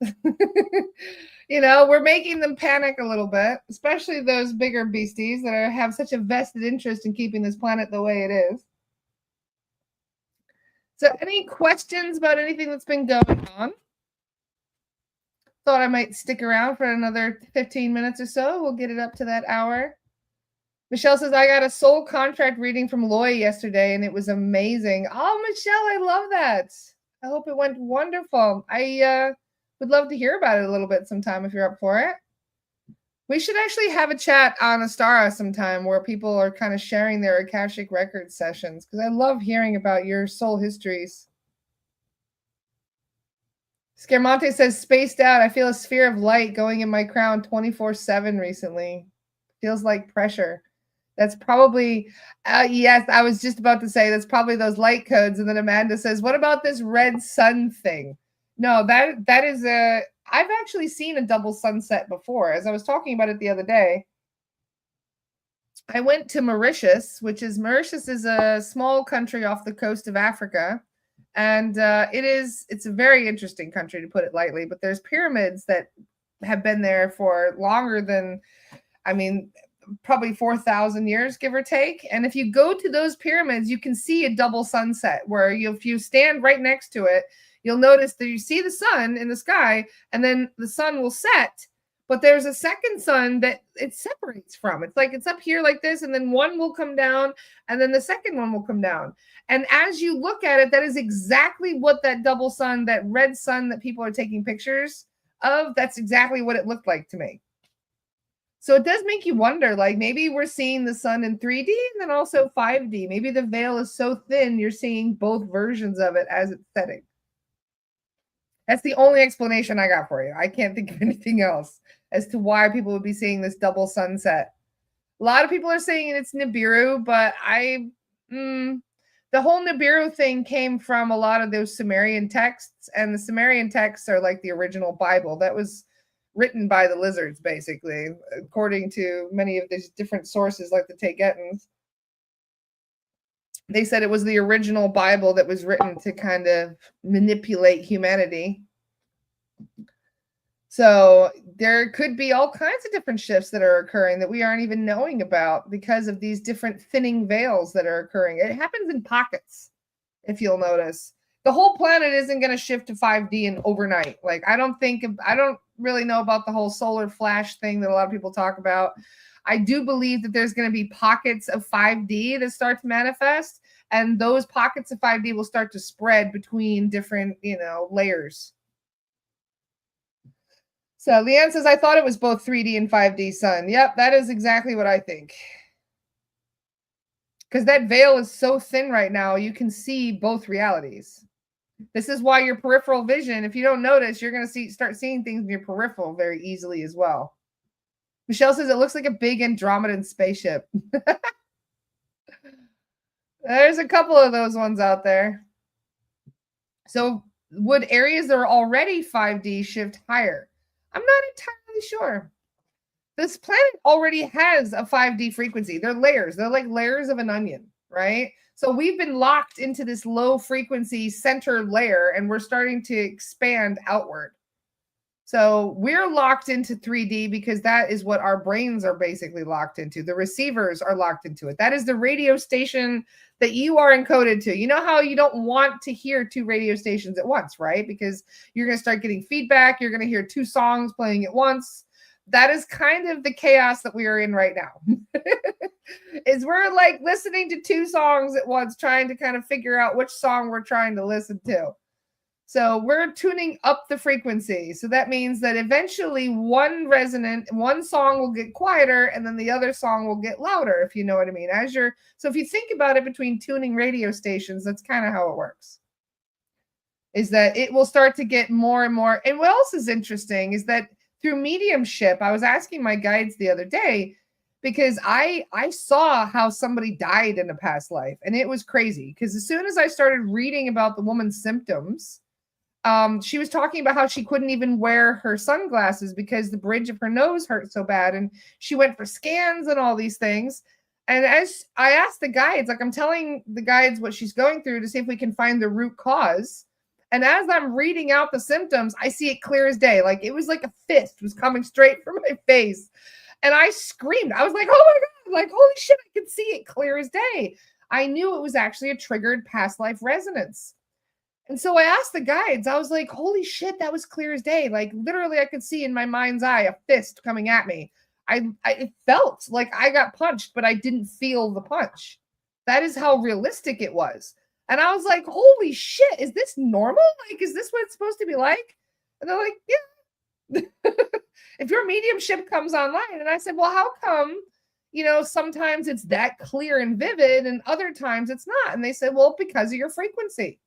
You know, we're making them panic a little bit, especially those bigger beasties that have such a vested interest in keeping this planet the way it is. So any questions about anything that's been going on? Thought I might stick around for another 15 minutes or so. We'll get it up to that hour. Michelle says, I got a soul contract reading from Loy yesterday, and it was amazing. Oh, Michelle, I love that. I hope it went wonderful. I would love to hear about it a little bit sometime if you're up for it. We should actually have a chat on Astara sometime where people are kind of sharing their Akashic Records sessions, because I love hearing about your soul histories. Scarmonte says, spaced out. I feel a sphere of light going in my crown 24/7 recently. Feels like pressure. That's probably, yes, I was just about to say that's probably those light codes. And then Amanda says, what about this red sun thing? No, that is I've actually seen a double sunset before. As I was talking about it the other day, I went to Mauritius, Mauritius is a small country off the coast of Africa. And it's a very interesting country, to put it lightly, but there's pyramids that have been there for longer than, probably 4,000 years, give or take. And if you go to those pyramids, you can see a double sunset where if you stand right next to it, you'll notice that you see the sun in the sky, and then the sun will set, but there's a second sun that it separates from. It's like it's up here like this, and then one will come down, and then the second one will come down. And as you look at it, that is exactly what that double sun, that red sun that people are taking pictures of, that's exactly what it looked like to me. So it does make you wonder, like maybe we're seeing the sun in 3D and then also 5D. Maybe the veil is so thin you're seeing both versions of it as it's setting. That's the only explanation I got for you. I can't think of anything else as to why people would be seeing this double sunset. A lot of people are saying it's Nibiru, but the whole Nibiru thing came from a lot of those Sumerian texts, and the Sumerian texts are like the original Bible that was written by the lizards, basically, according to many of these different sources, like the Tegetans. They said it was the original Bible that was written to kind of manipulate humanity. So there could be all kinds of different shifts that are occurring that we aren't even knowing about because of these different thinning veils that are occurring. It happens in pockets, if you'll notice. The whole planet isn't going to shift to 5D in overnight. Like, I don't really know about the whole solar flash thing that a lot of people talk about. I do believe that there's going to be pockets of 5D that start to manifest, and those pockets of 5D will start to spread between different, layers. So Leanne says, I thought it was both 3D and 5D sun. Yep, that is exactly what I think. Because that veil is so thin right now, you can see both realities. This is why your peripheral vision, if you don't notice, you're going to start seeing things in your peripheral very easily as well. Michelle says, it looks like a big Andromedan spaceship. There's a couple of those ones out there. So would areas that are already 5D shift higher? I'm not entirely sure. This planet already has a 5D frequency. They're layers. They're like layers of an onion, right? So we've been locked into this low frequency center layer, and we're starting to expand outward. So we're locked into 3D because that is what our brains are basically locked into. The receivers are locked into it. That is the radio station that you are encoded to. You know how you don't want to hear two radio stations at once, right? Because you're going to start getting feedback. You're going to hear two songs playing at once. That is kind of the chaos that we are in right now. Is we're like listening to two songs at once, trying to kind of figure out which song we're trying to listen to. So we're tuning up the frequency. So that means that eventually one song will get quieter and then the other song will get louder, if you know what I mean. So if you think about it between tuning radio stations, that's kind of how it works. Is that it will start to get more and more. And what else is interesting is that through mediumship, I was asking my guides the other day, because I saw how somebody died in a past life, and it was crazy. Because as soon as I started reading about the woman's symptoms, she was talking about how she couldn't even wear her sunglasses because the bridge of her nose hurt so bad. And she went for scans and all these things. And as I asked the guides, like I'm telling the guides what she's going through to see if we can find the root cause. And as I'm reading out the symptoms, I see it clear as day. Like it was like a fist was coming straight from my face. And I screamed. I was like, oh my God, like, holy shit, I could see it clear as day. I knew it was actually a triggered past life resonance. And so I asked the guides, I was like, holy shit, that was clear as day. Like literally I could see in my mind's eye a fist coming at me. It felt like I got punched, but I didn't feel the punch. That is how realistic it was. And I was like, holy shit, is this normal? Like, is this what it's supposed to be like? And they're like, yeah. If your mediumship comes online. And I said, well, how come, sometimes it's that clear and vivid and other times it's not? And they said, well, because of your frequency.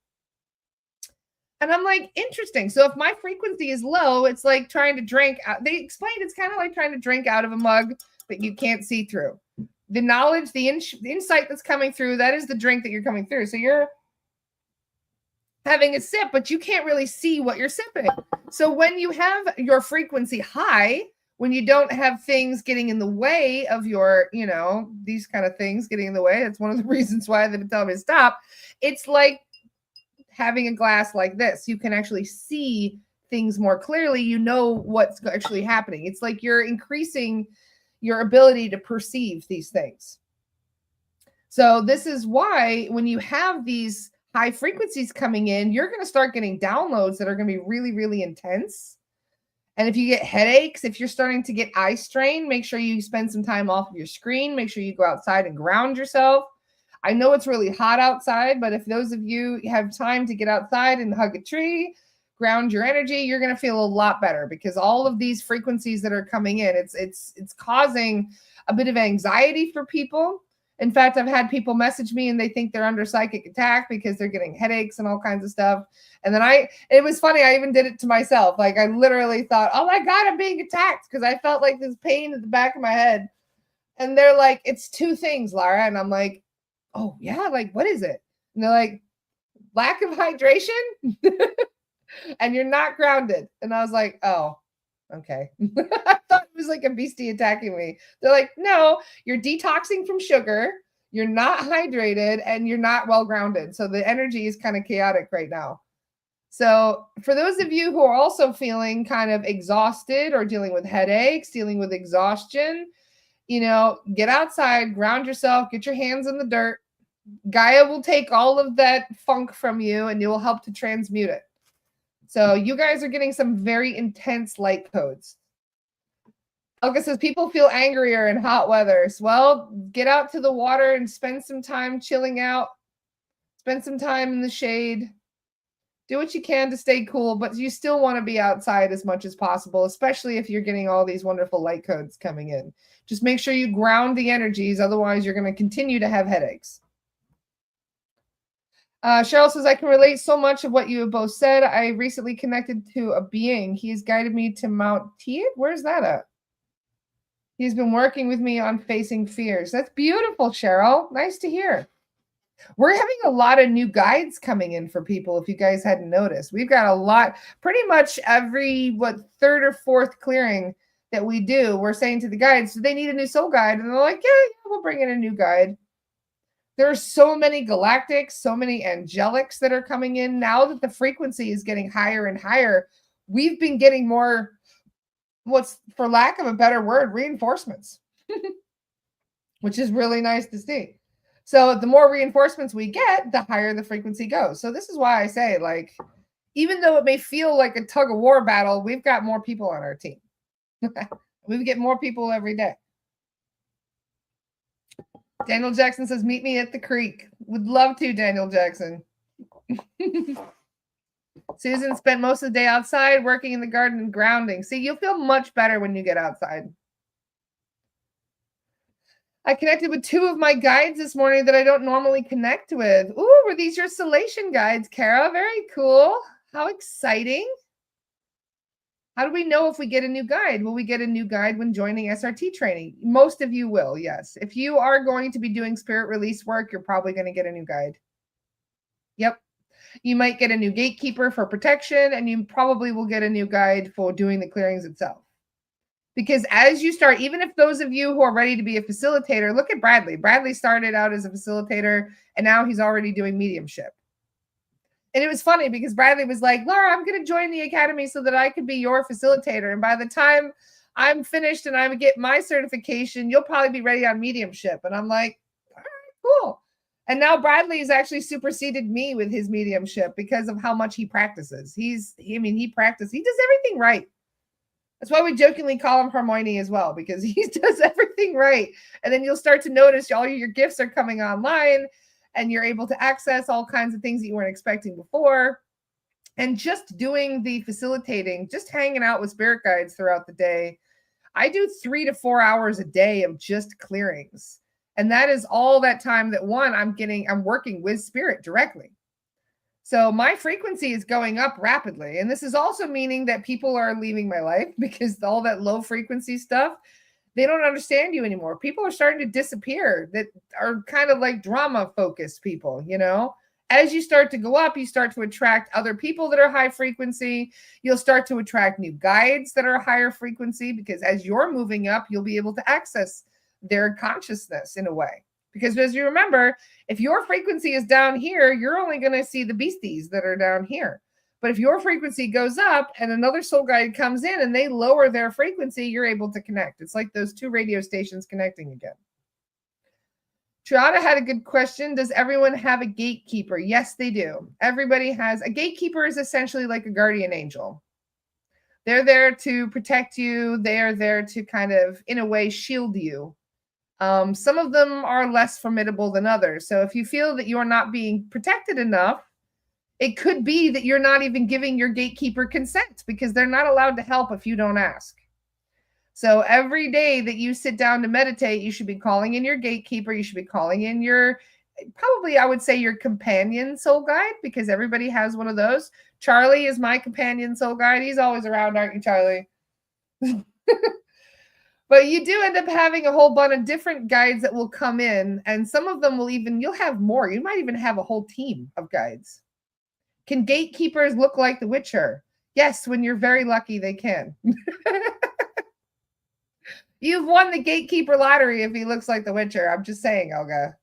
And I'm like, interesting. So if my frequency is low, it's like trying to drink out. They explained it's kind of like trying to drink out of a mug that you can't see through. The knowledge, the insight that's coming through, that is the drink that you're coming through. So you're having a sip, but you can't really see what you're sipping. So when you have your frequency high, when you don't have things getting in the way of your, these kind of things getting in the way, that's one of the reasons why they've been telling me to stop. It's like having a glass like this. You can actually see things more clearly. You know what's actually happening. It's like you're increasing your ability to perceive these things. So this is why when you have these high frequencies coming in, you're going to start getting downloads that are going to be really, really intense. And if you get headaches, if you're starting to get eye strain, make sure you spend some time off of your screen. Make sure you go outside and ground yourself. I know it's really hot outside, but if those of you have time to get outside and hug a tree, ground your energy, you're going to feel a lot better, because all of these frequencies that are coming in, it's causing a bit of anxiety for people. In fact, I've had people message me and they think they're under psychic attack because they're getting headaches and all kinds of stuff. And then it was funny, I even did it to myself. Like, I literally thought, oh my God, I'm being attacked, because I felt like this pain at the back of my head. And they're like, it's two things, Lara. And I'm like, oh yeah, like, what is it? And they're like, lack of hydration and you're not grounded. And I was like, oh, okay. I thought it was like a beastie attacking me. They're like, no, you're detoxing from sugar, you're not hydrated, and you're not well grounded. So the energy is kind of chaotic right now. So for those of you who are also feeling kind of exhausted or dealing with headaches, dealing with exhaustion, get outside, ground yourself, get your hands in the dirt. Gaia will take all of that funk from you and you will help to transmute it. So you guys are getting some very intense light codes. Elka says people feel angrier in hot weather. Well, get out to the water and spend some time chilling out. Spend some time in the shade. Do what you can to stay cool, but you still want to be outside as much as possible, especially if you're getting all these wonderful light codes coming in. Just make sure you ground the energies. Otherwise, you're going to continue to have headaches. Cheryl says, I can relate so much of what you have both said. I recently connected to a being. He has guided me to Mount Tiet. Where's that at? He's been working with me on facing fears. That's beautiful, Cheryl. Nice to hear. We're having a lot of new guides coming in for people, if you guys hadn't noticed. We've got a lot, pretty much every, third or fourth clearing that we do, we're saying to the guides, do they need a new soul guide? And they're like, yeah, we'll bring in a new guide. There are so many galactics, so many angelics that are coming in. Now that the frequency is getting higher and higher, we've been getting more, what's, for lack of a better word, reinforcements, which is really nice to see. So the more reinforcements we get, the higher the frequency goes. So this is why I say, like, even though it may feel like a tug of war battle, we've got more people on our team. We get more people every day. Daniel Jackson says, meet me at the creek. Would love to, Daniel Jackson. Susan spent most of the day outside working in the garden and grounding. See, you'll feel much better when you get outside. I connected with 2 of my guides this morning that I don't normally connect with. Ooh, were these your Solation guides, Kara? Very cool. How exciting. How do we know if we get a new guide? Will we get a new guide when joining SRT training? Most of you will, yes. If you are going to be doing spirit release work, you're probably going to get a new guide. Yep. You might get a new gatekeeper for protection, and you probably will get a new guide for doing the clearings itself. Because as you start, even if those of you who are ready to be a facilitator, look at Bradley. Bradley started out as a facilitator, and now he's already doing mediumship. And it was funny because Bradley was like, Laura, I'm going to join the academy so that I can be your facilitator. And by the time I'm finished and I get my certification, you'll probably be ready on mediumship. And I'm like, all right, cool. And now Bradley has actually superseded me with his mediumship because of how much he practices. He does everything right. That's why we jokingly call him Hermione as well, because he does everything right. And then you'll start to notice all your gifts are coming online, and you're able to access all kinds of things that you weren't expecting before. And just doing the facilitating, just hanging out with spirit guides throughout the day. I do 3 to 4 hours a day of just clearings. And that is all that time that I'm working with spirit directly. So my frequency is going up rapidly. And this is also meaning that people are leaving my life because all that low frequency stuff, they don't understand you anymore. People are starting to disappear that are kind of like drama focused people, As you start to go up, you start to attract other people that are high frequency. You'll start to attract new guides that are higher frequency, because as you're moving up, you'll be able to access their consciousness in a way. Because as you remember, if your frequency is down here, you're only going to see the beasties that are down here. But if your frequency goes up and another soul guide comes in and they lower their frequency, you're able to connect. It's like those 2 radio stations connecting again. Triana had a good question. Does everyone have a gatekeeper? Yes, they do. Everybody has. A gatekeeper is essentially like a guardian angel. They're there to protect you. They are there to kind of, in a way, shield you. Some of them are less formidable than others. So if you feel that you are not being protected enough, It could be that you're not even giving your gatekeeper consent because they're not allowed to help if you don't ask. So every day that you sit down to meditate, you should be calling in your gatekeeper. You should be calling in your, probably I would say your companion soul guide, because everybody has one of those. Charlie is my companion soul guide. He's always around, aren't you, Charlie? But you do end up having a whole bunch of different guides that will come in, and some of them will even, you'll have more. You might even have a whole team of guides. Can gatekeepers look like the Witcher? Yes, when you're very lucky, they can. You've won the gatekeeper lottery if he looks like the Witcher. I'm just saying, Olga.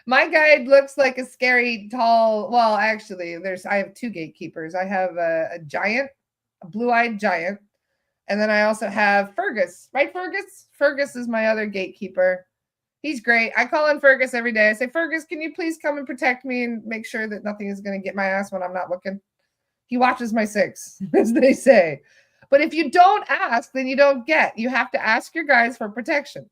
My guide looks like a scary, tall, well, actually, I have two gatekeepers. I have a giant, a blue-eyed giant, and then I also have Fergus. Right, Fergus? Fergus is my other gatekeeper. He's great. I call in Fergus every day. I say, Fergus, can you please come and protect me and make sure that nothing is going to get my ass when I'm not looking? He watches my six, as they say. But if you don't ask, then you don't get. You have to ask your guides for protection.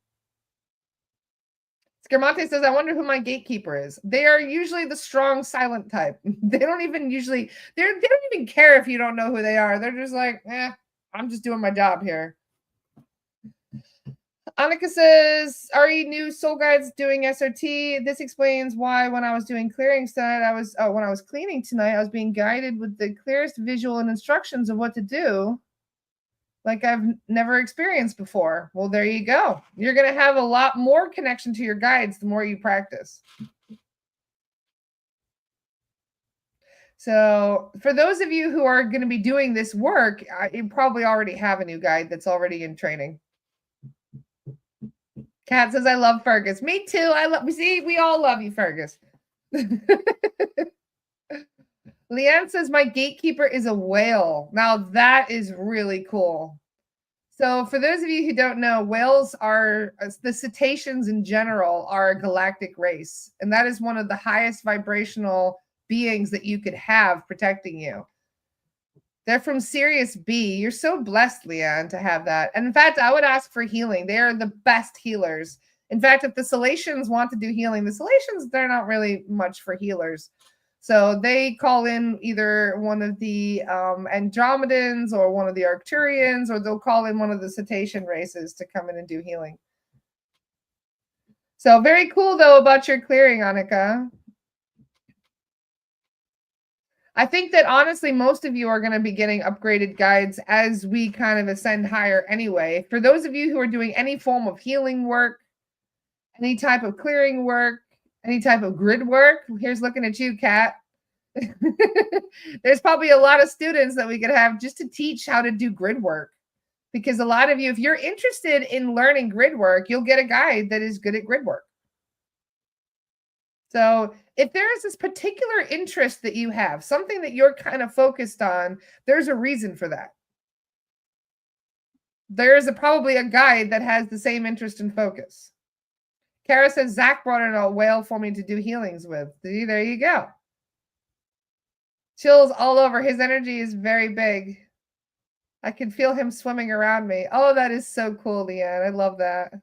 Scarmonte says, I wonder who my gatekeeper is. They are usually the strong, silent type. They don't even usually, they don't even care if you don't know who they are. They're just like, I'm just doing my job here. Annika says, RE new soul guides doing SRT. This explains why when I was doing clearings tonight, when I was cleaning tonight, I was being guided with the clearest visual and instructions of what to do, like I've never experienced before. Well, there you go. You're going to have a lot more connection to your guides the more you practice. So for those of you who are going to be doing this work, you probably already have a new guide that's already in training. Kat says, I love Fergus. Me too. We all love you, Fergus. Leanne says, my gatekeeper is a whale. Now that is really cool. So for those of you who don't know, whales are, the cetaceans in general are a galactic race. And that is one of the highest vibrational beings that you could have protecting you. They're from Sirius B. You're so blessed, Leanne, to have that. And in fact, I would ask for healing. They are the best healers. In fact, if the Salacians want to do healing, the Salacians, they're not really much for healers. So they call in either one of the Andromedans or one of the Arcturians, or they'll call in one of the cetacean races to come in and do healing. So very cool, though, about your clearing, Annika. I think that honestly, most of you are going to be getting upgraded guides as we kind of ascend higher anyway. For those of you who are doing any form of healing work, any type of clearing work, any type of grid work, here's looking at you, Kat. There's probably a lot of students that we could have just to teach how to do grid work. Because a lot of you, if you're interested in learning grid work, you'll get a guide that is good at grid work. So if there is this particular interest that you have, something that you're kind of focused on, there's a reason for that. There is probably a guide that has the same interest and focus. Kara says, Zach brought in a whale for me to do healings with. See, there you go. Chills all over. His energy is very big. I can feel him swimming around me. Oh, that is so cool, Leanne. I love that.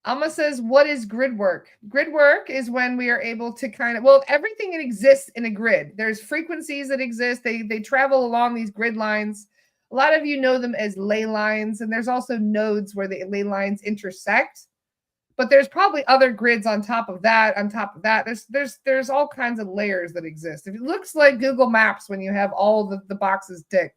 Alma says, what is grid work? Grid work is when we are able to kind of, well, everything that exists in a grid. There's frequencies that exist. They travel along these grid lines. A lot of you know them as ley lines, and there's also nodes where the ley lines intersect. But there's probably other grids on top of that. There's all kinds of layers that exist. It looks like Google Maps when you have all the boxes ticked.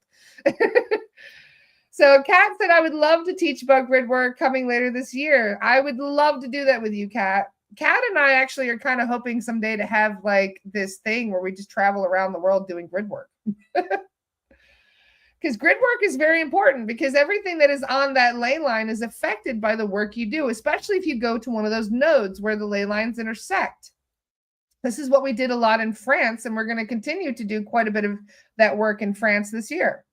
So Kat said, I would love to teach about grid work coming later this year. I would love to do that with you, Kat. Kat and I actually are kind of hoping someday to have like this thing where we just travel around the world doing grid work. Because grid work is very important, because everything that is on that ley line is affected by the work you do, especially if you go to one of those nodes where the ley lines intersect. This is what we did a lot in France, and we're going to continue to do quite a bit of that work in France this year.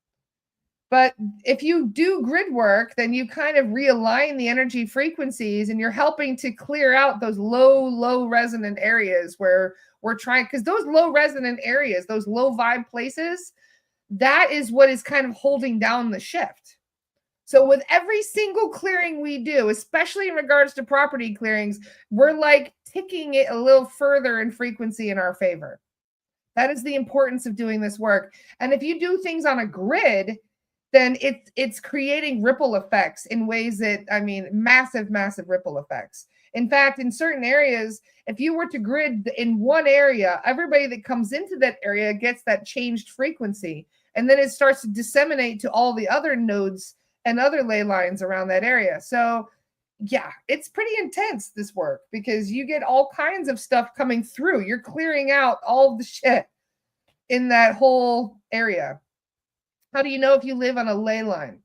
But if you do grid work, then you kind of realign the energy frequencies, and you're helping to clear out those low resonant areas where we're trying, because those low resonant areas, those low vibe places, that is what is kind of holding down the shift. So with every single clearing we do, especially in regards to property clearings, we're like ticking it a little further in frequency in our favor. That is the importance of doing this work. And if you do things on a grid, then it's creating ripple effects in ways that, I mean, massive, massive ripple effects. In fact, in certain areas, if you were to grid in one area, everybody that comes into that area gets that changed frequency. And then it starts to disseminate to all the other nodes and other ley lines around that area. So yeah, it's pretty intense, this work, because you get all kinds of stuff coming through. You're clearing out all of the shit in that whole area. How do you know if you live on a ley line?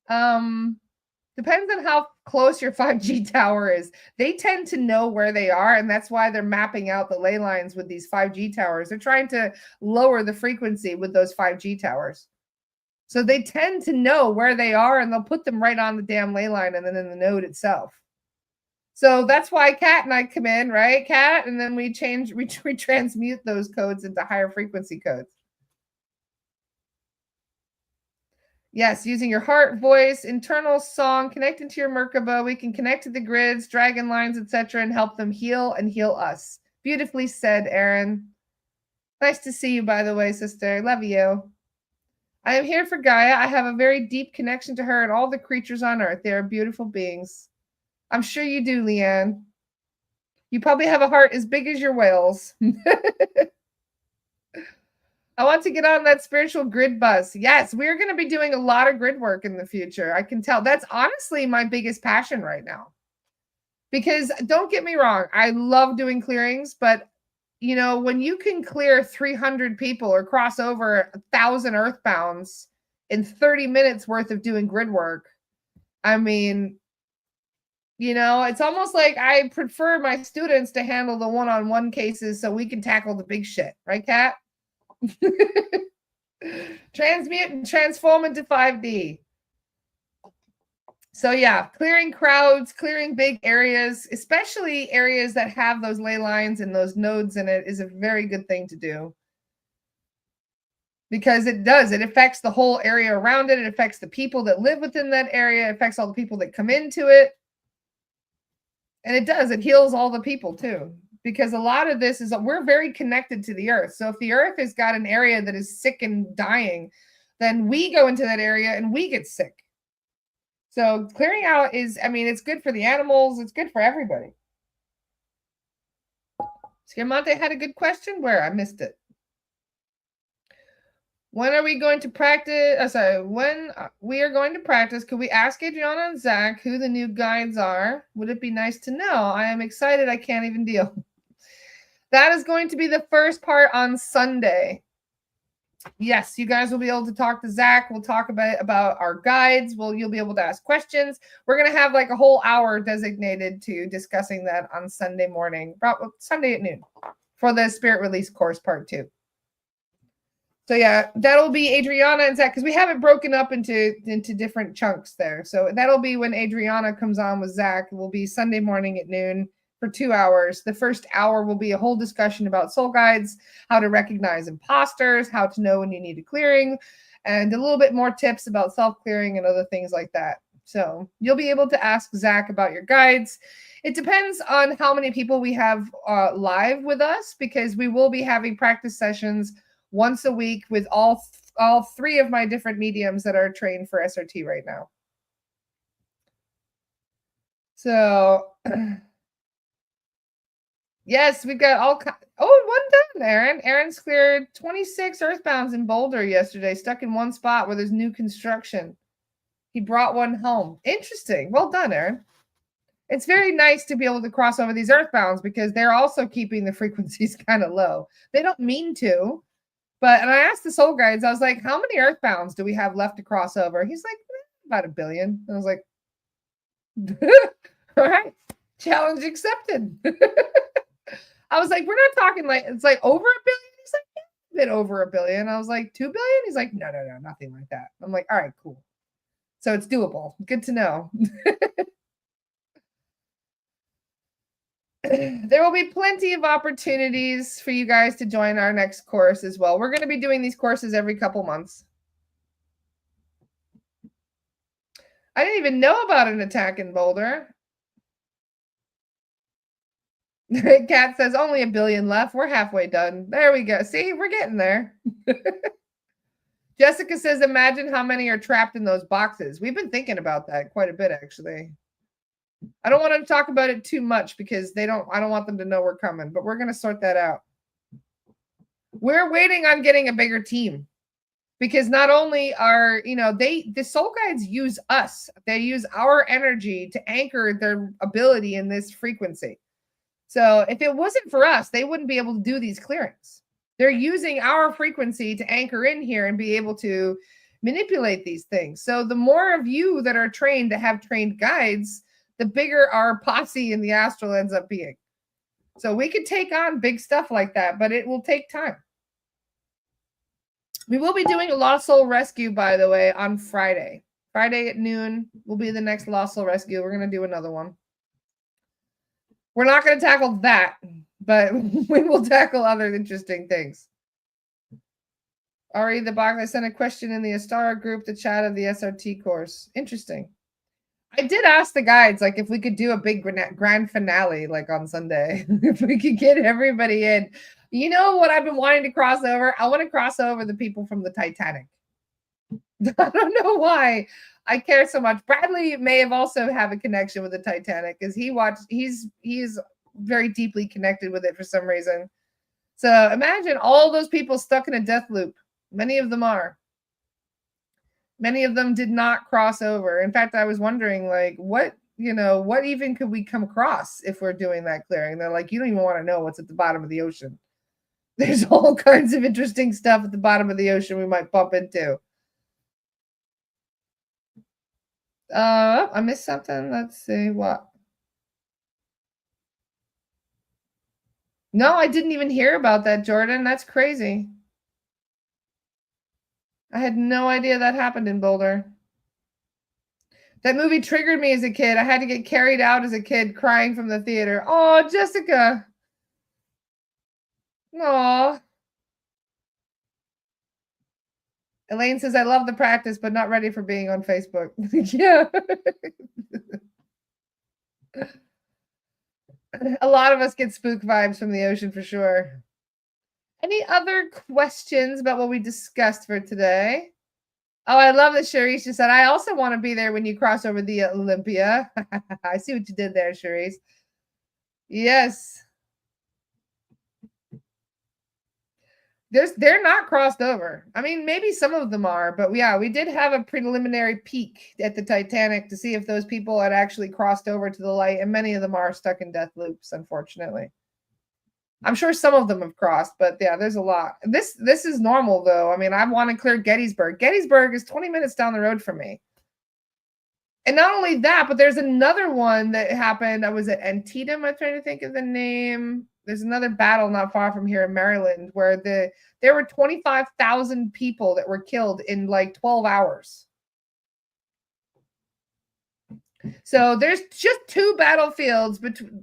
Depends on how close your 5G tower is. They tend to know where they are, and that's why they're mapping out the ley lines with these 5G towers. They're trying to lower the frequency with those 5G towers. So they tend to know where they are, and they'll put them right on the damn ley line and then in the node itself. So that's why Kat and I come in, right, Kat? And then we transmute those codes into higher frequency codes. Yes, using your heart, voice, internal song, connecting to your Merkaba, we can connect to the grids, dragon lines, etc., and help them heal and heal us. Beautifully said, Erin. Nice to see you, by the way, sister. Love you. I am here for Gaia. I have a very deep connection to her and all the creatures on Earth. They are beautiful beings. I'm sure you do, Leanne. You probably have a heart as big as your whales. I want to get on that spiritual grid bus. Yes, we're going to be doing a lot of grid work in the future. I can tell. That's honestly my biggest passion right now. Because don't get me wrong, I love doing clearings, but you know, when you can clear 300 people or cross over 1,000 earthbounds in 30 minutes worth of doing grid work, I mean, you know, it's almost like I prefer my students to handle the one-on-one cases so we can tackle the big shit. Right, Kat? Transmute and transform into 5D. So yeah, clearing crowds, clearing big areas, especially areas that have those ley lines and those nodes in it, is a very good thing to do. Because it affects the whole area around it. It affects the people that live within that area. It affects all the people that come into it. And it heals all the people too. Because a lot of this is, we're very connected to the earth. So if the earth has got an area that is sick and dying, then we go into that area and we get sick. So clearing out is, I mean, it's good for the animals. It's good for everybody. Scamonte had a good question. Where? I missed it. When are we going to practice? When we are going to practice, could we ask Adriana and Zach who the new guides are? Would it be nice to know? I am excited. I can't even deal. That is going to be the first part on Sunday. Yes, you guys will be able to talk to Zach. We'll talk about our guides. You'll be able to ask questions. We're going to have like a whole hour designated to discussing that on Sunday morning, Sunday at noon, for the Spirit Release course part 2. So yeah, that'll be Adriana and Zach, because we have it broken up into different chunks there. So that'll be when Adriana comes on with Zach. It will be Sunday morning at noon for 2 hours. The first hour will be a whole discussion about soul guides, how to recognize imposters, how to know when you need a clearing, and a little bit more tips about self-clearing and other things like that. So you'll be able to ask Zach about your guides. It depends on how many people we have live with us, because we will be having practice sessions once a week with all 3 of my different mediums that are trained for SRT right now. So yes, we've got all kinds. Oh, one done, Aaron. Aaron's cleared 26 earthbounds in Boulder yesterday, stuck in one spot where there's new construction. He brought one home. Interesting. Well done, Aaron. It's very nice to be able to cross over these earthbounds, because they're also keeping the frequencies kind of low. They don't mean to, and I asked the soul guides, I was like, how many earthbounds do we have left to cross over? He's like, about 1 billion. And I was like, all right, challenge accepted. I was like, we're not talking like, it's like over 1 billion. He's like, yeah, a bit over 1 billion. I was like, 2 billion? He's like, no, nothing like that. I'm like, all right, cool. So it's doable. Good to know. There will be plenty of opportunities for you guys to join our next course as well. We're going to be doing these courses every couple months. I didn't even know about an attack in Boulder. Kat says only 1 billion left. We're halfway done. There we go. See, we're getting there. Jessica says, imagine how many are trapped in those boxes. We've been thinking about that quite a bit, actually. I don't want to talk about it too much because I don't want them to know we're coming, but we're going to sort that out. We're waiting on getting a bigger team because not only are, the soul guides use us. They use our energy to anchor their ability in this frequency. So if it wasn't for us, they wouldn't be able to do these clearings. They're using our frequency to anchor in here and be able to manipulate these things. So the more of you that are trained to have trained guides, the bigger our posse in the astral ends up being. So we could take on big stuff like that, but it will take time. We will be doing a Lost Soul Rescue, by the way, on Friday. Friday at noon will be the next Lost Soul Rescue. We're going to do another one. We're not going to tackle that, but we will tackle other interesting things. Ari the box, I sent a question in the Astara group to chat of the SRT course. Interesting. I did ask the guides, like, if we could do a big grand finale, like on Sunday, if we could get everybody in. You know what I've been wanting to cross over? I want to cross over the people from the Titanic. I don't know why I care so much. Bradley may have also have a connection with the Titanic because he's very deeply connected with it for some reason. So imagine all those people stuck in a death loop. Many of them are. Many of them did not cross over. In fact, I was wondering, like, what even could we come across if we're doing that clearing? They're like, you don't even want to know what's at the bottom of the ocean. There's all kinds of interesting stuff at the bottom of the ocean we might bump into. I missed something. Let's see what. No, I didn't even hear about that, Jordan. That's crazy. I had no idea that happened in Boulder. That movie triggered me as a kid. I had to get carried out as a kid crying from the theater. Oh, Jessica. Aw. Elaine says, I love the practice, but not ready for being on Facebook. Yeah. A lot of us get spook vibes from the ocean for sure. Any other questions about what we discussed for today? Oh, I love that Charisse just said, I also want to be there when you cross over the Olympia. I see what you did there, Charisse. Yes. They're not crossed over. I mean, maybe some of them are, but yeah, we did have a preliminary peek at the Titanic to see if those people had actually crossed over to the light, and many of them are stuck in death loops, unfortunately. I'm sure some of them have crossed, but yeah, there's a lot. This is normal, though. I mean, I want to clear Gettysburg. Gettysburg is 20 minutes down the road from me. And not only that, but there's another one that happened. I was at Antietam. I'm trying to think of the name. There's another battle not far from here in Maryland where there were 25,000 people that were killed in like 12 hours. So there's just 2 battlefields,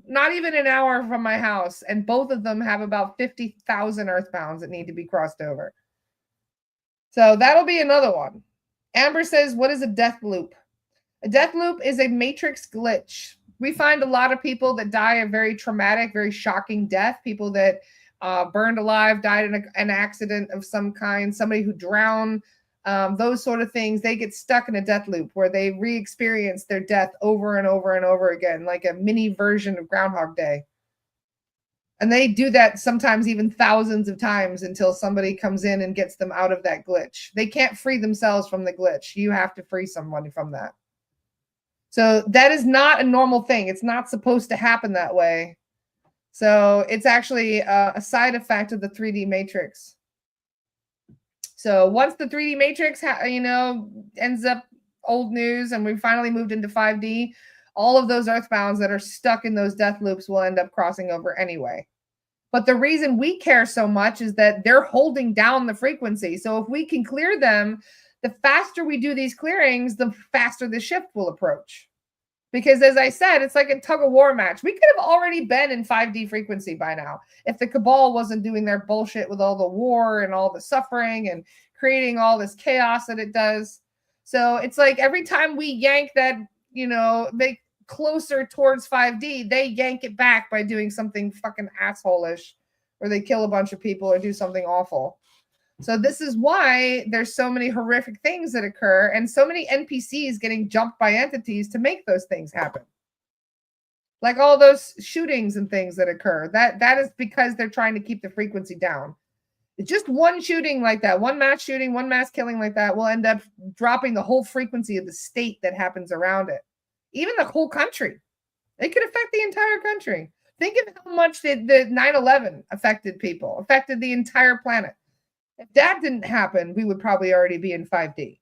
not even an hour from my house, and both of them have about 50,000 earthbounds that need to be crossed over. So that'll be another one. Amber says, what is a death loop? A death loop is a matrix glitch. We find a lot of people that die a very traumatic, very shocking death, people that burned alive, died in an accident of some kind, somebody who drowned, those sort of things. They get stuck in a death loop where they re-experience their death over and over and over again, like a mini version of Groundhog Day. And they do that sometimes even thousands of times until somebody comes in and gets them out of that glitch. They can't free themselves from the glitch. You have to free someone from that. So that is not a normal thing. It's not supposed to happen that way. So it's actually a side effect of the 3D matrix. So once the 3D matrix, ends up old news and we finally moved into 5D, all of those earthbounds that are stuck in those death loops will end up crossing over anyway. But the reason we care so much is that they're holding down the frequency. So if we can clear them, the faster we do these clearings, the faster the shift will approach. Because as I said, it's like a tug of war match. We could have already been in 5D frequency by now if the cabal wasn't doing their bullshit with all the war and all the suffering and creating all this chaos that it does. So it's like every time we yank that, make closer towards 5D, they yank it back by doing something fucking asshole-ish, or they kill a bunch of people or do something awful. So this is why there's so many horrific things that occur and so many NPCs getting jumped by entities to make those things happen. Like all those shootings and things that occur. That is because they're trying to keep the frequency down. Just one shooting like that, one mass shooting, one mass killing like that will end up dropping the whole frequency of the state that happens around it. Even the whole country. It could affect the entire country. Think of how much the 9/11 affected people, affected the entire planet. If that didn't happen, we would probably already be in 5D,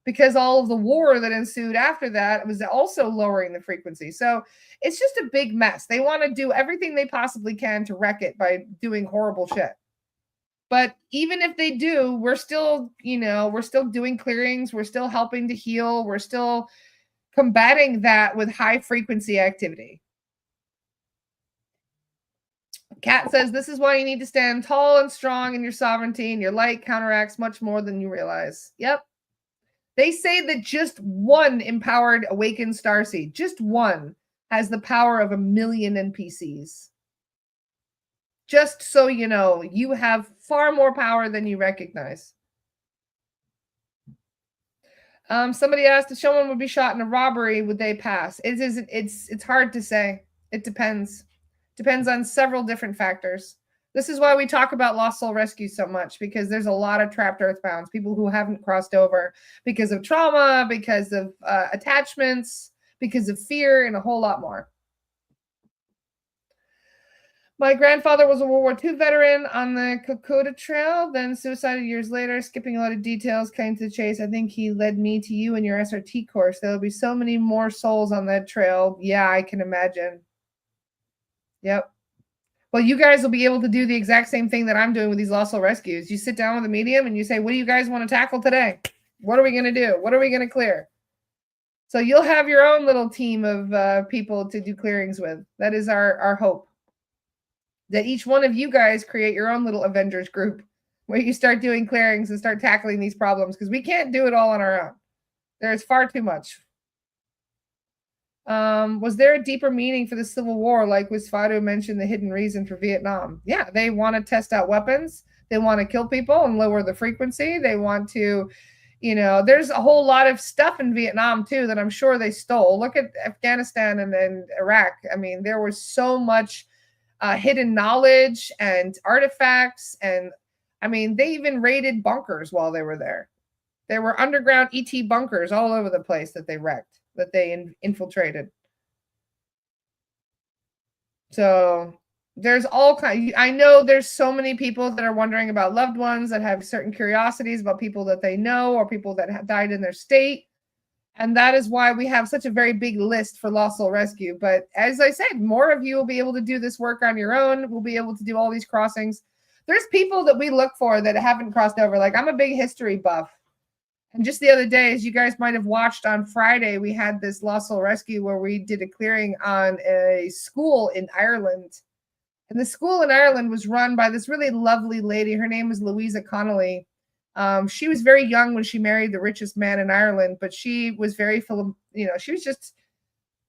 because all of the war that ensued after that was also lowering the frequency. So it's just a big mess. They want to do everything they possibly can to wreck it by doing horrible shit. But even if they do, we're still, we're still doing clearings. We're still helping to heal. We're still combating that with high frequency activity. Kat says, this is why you need to stand tall and strong in your sovereignty, and your light counteracts much more than you realize. Yep. They say that just one empowered awakened starseed, just one, has the power of 1 million NPCs. Just so you know, you have far more power than you recognize. Somebody asked if someone would be shot in a robbery, would they pass? It's hard to say. It depends. Depends on several different factors. This is why we talk about lost soul rescue so much, because there's a lot of trapped earthbounds, people who haven't crossed over because of trauma, because of attachments, because of fear, and a whole lot more. My grandfather was a World War II veteran on the Kokoda Trail, then suicided years later. Skipping a lot of details, cutting to the chase. I think he led me to you and your SRT course. There will be so many more souls on that trail. Yeah, I can imagine. Yep. Well, you guys will be able to do the exact same thing that I'm doing with these lost soul rescues. You sit down with a medium and you say, what do you guys want to tackle today? What are we going to do? What are we going to clear? So you'll have your own little team of people to do clearings with. That is our hope. That each one of you guys create your own little Avengers group where you start doing clearings and start tackling these problems, because we can't do it all on our own. There's far too much. Was there a deeper meaning for the Civil War, like Wisfado mentioned the hidden reason for Vietnam? Yeah, they want to test out weapons. They want to kill people and lower the frequency. They want to, there's a whole lot of stuff in Vietnam too that I'm sure they stole. Look at Afghanistan and Iraq. I mean, there was so much hidden knowledge and artifacts. And I mean, they even raided bunkers while they were there. There were underground ET bunkers all over the place that they wrecked, that they infiltrated. So there's all kinds. I know there's so many people that are wondering about loved ones, that have certain curiosities about people that they know or people that have died in their state. And that is why we have such a very big list for Lost Soul Rescue. But as I said, more of you will be able to do this work on your own. We'll be able to do all these crossings. There's people that we look for that haven't crossed over. Like, I'm a big history buff. And just the other day, as you guys might have watched on Friday, we had this Lost Soul Rescue where we did a clearing on a school in Ireland. And the school in Ireland was run by this really lovely lady. Her name was Louisa Connolly. She was very young when she married the richest man in Ireland, but she was very she was just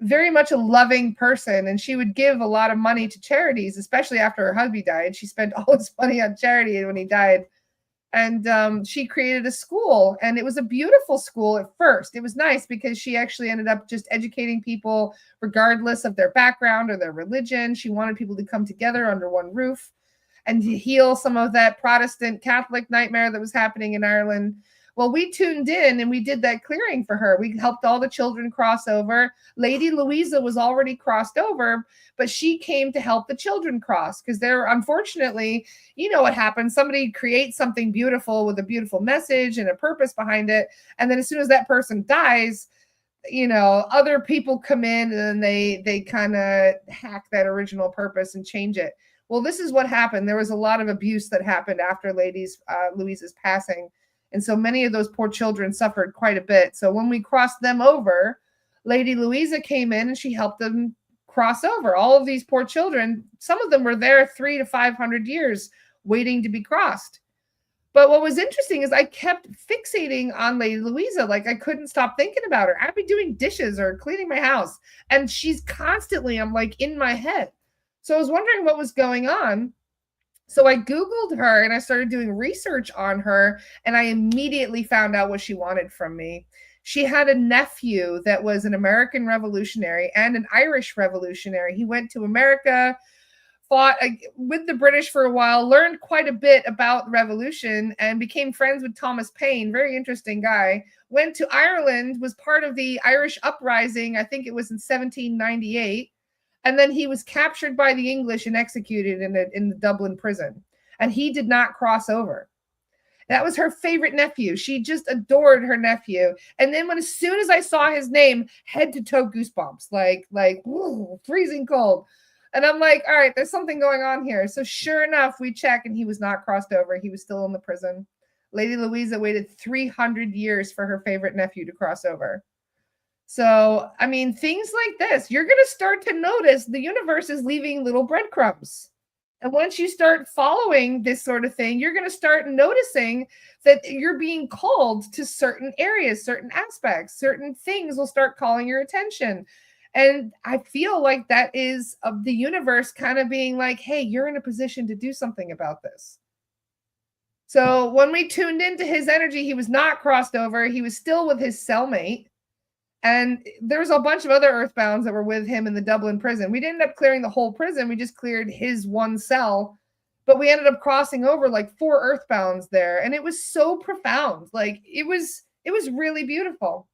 very much a loving person. And she would give a lot of money to charities, especially after her husband died. She spent all his money on charity when he died. And she created a school, and it was a beautiful school at first. It was nice because she actually ended up just educating people regardless of their background or their religion. She wanted people to come together under one roof and to heal some of that Protestant Catholic nightmare that was happening in Ireland. Well, we tuned in and we did that clearing for her. We helped all the children cross over. Lady Louisa was already crossed over, but she came to help the children cross because they're, unfortunately, you know what happens. Somebody creates something beautiful with a beautiful message and a purpose behind it. And then as soon as that person dies, other people come in and they kind of hack that original purpose and change it. Well, this is what happened. There was a lot of abuse that happened after Louisa's passing. And so many of those poor children suffered quite a bit. So when we crossed them over, Lady Louisa came in and she helped them cross over. All of these poor children, some of them were there 300 to 500 years waiting to be crossed. But what was interesting is I kept fixating on Lady Louisa. Like I couldn't stop thinking about her. I'd be doing dishes or cleaning my house, and she's constantly, I'm like in my head. So I was wondering what was going on. So I Googled her and I started doing research on her, and I immediately found out what she wanted from me. She had a nephew that was an American revolutionary and an Irish revolutionary. He went to America, fought with the British for a while, learned quite a bit about the revolution, and became friends with Thomas Paine. Very interesting guy. Went to Ireland, was part of the Irish uprising. I think it was in 1798. And then he was captured by the English and executed in the Dublin prison. And he did not cross over. That was her favorite nephew. She just adored her nephew. And then as soon as I saw his name, head to toe goosebumps, like ooh, freezing cold. And I'm like, all right, there's something going on here. So sure enough, we check, and he was not crossed over. He was still in the prison. Lady Louisa waited 300 years for her favorite nephew to cross over. So, I mean, things like this, you're going to start to notice the universe is leaving little breadcrumbs. And once you start following this sort of thing, you're going to start noticing that you're being called to certain areas, certain aspects, certain things will start calling your attention. And I feel like that is of the universe kind of being like, hey, you're in a position to do something about this. So when we tuned into his energy, he was not crossed over. He was still with his cellmate. And there was a bunch of other Earthbounds that were with him in the Dublin prison. We didn't end up clearing the whole prison. We just cleared his one cell. But we ended up crossing over like 4 Earthbounds there. And it was so profound. Like it was really beautiful.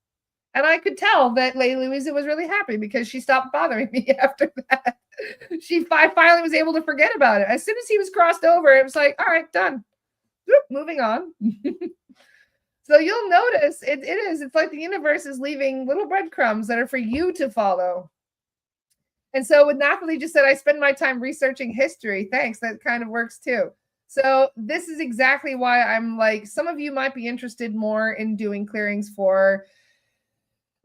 And I could tell that Lady Louisa was really happy because she stopped bothering me after that. I finally was able to forget about it. As soon as he was crossed over, it was like, all right, done. Whoop, moving on. So you'll notice it's like the universe is leaving little breadcrumbs that are for you to follow. And so what Nathalie just said, I spend my time researching history. Thanks. That kind of works too. So this is exactly why I'm like, some of you might be interested more in doing clearings for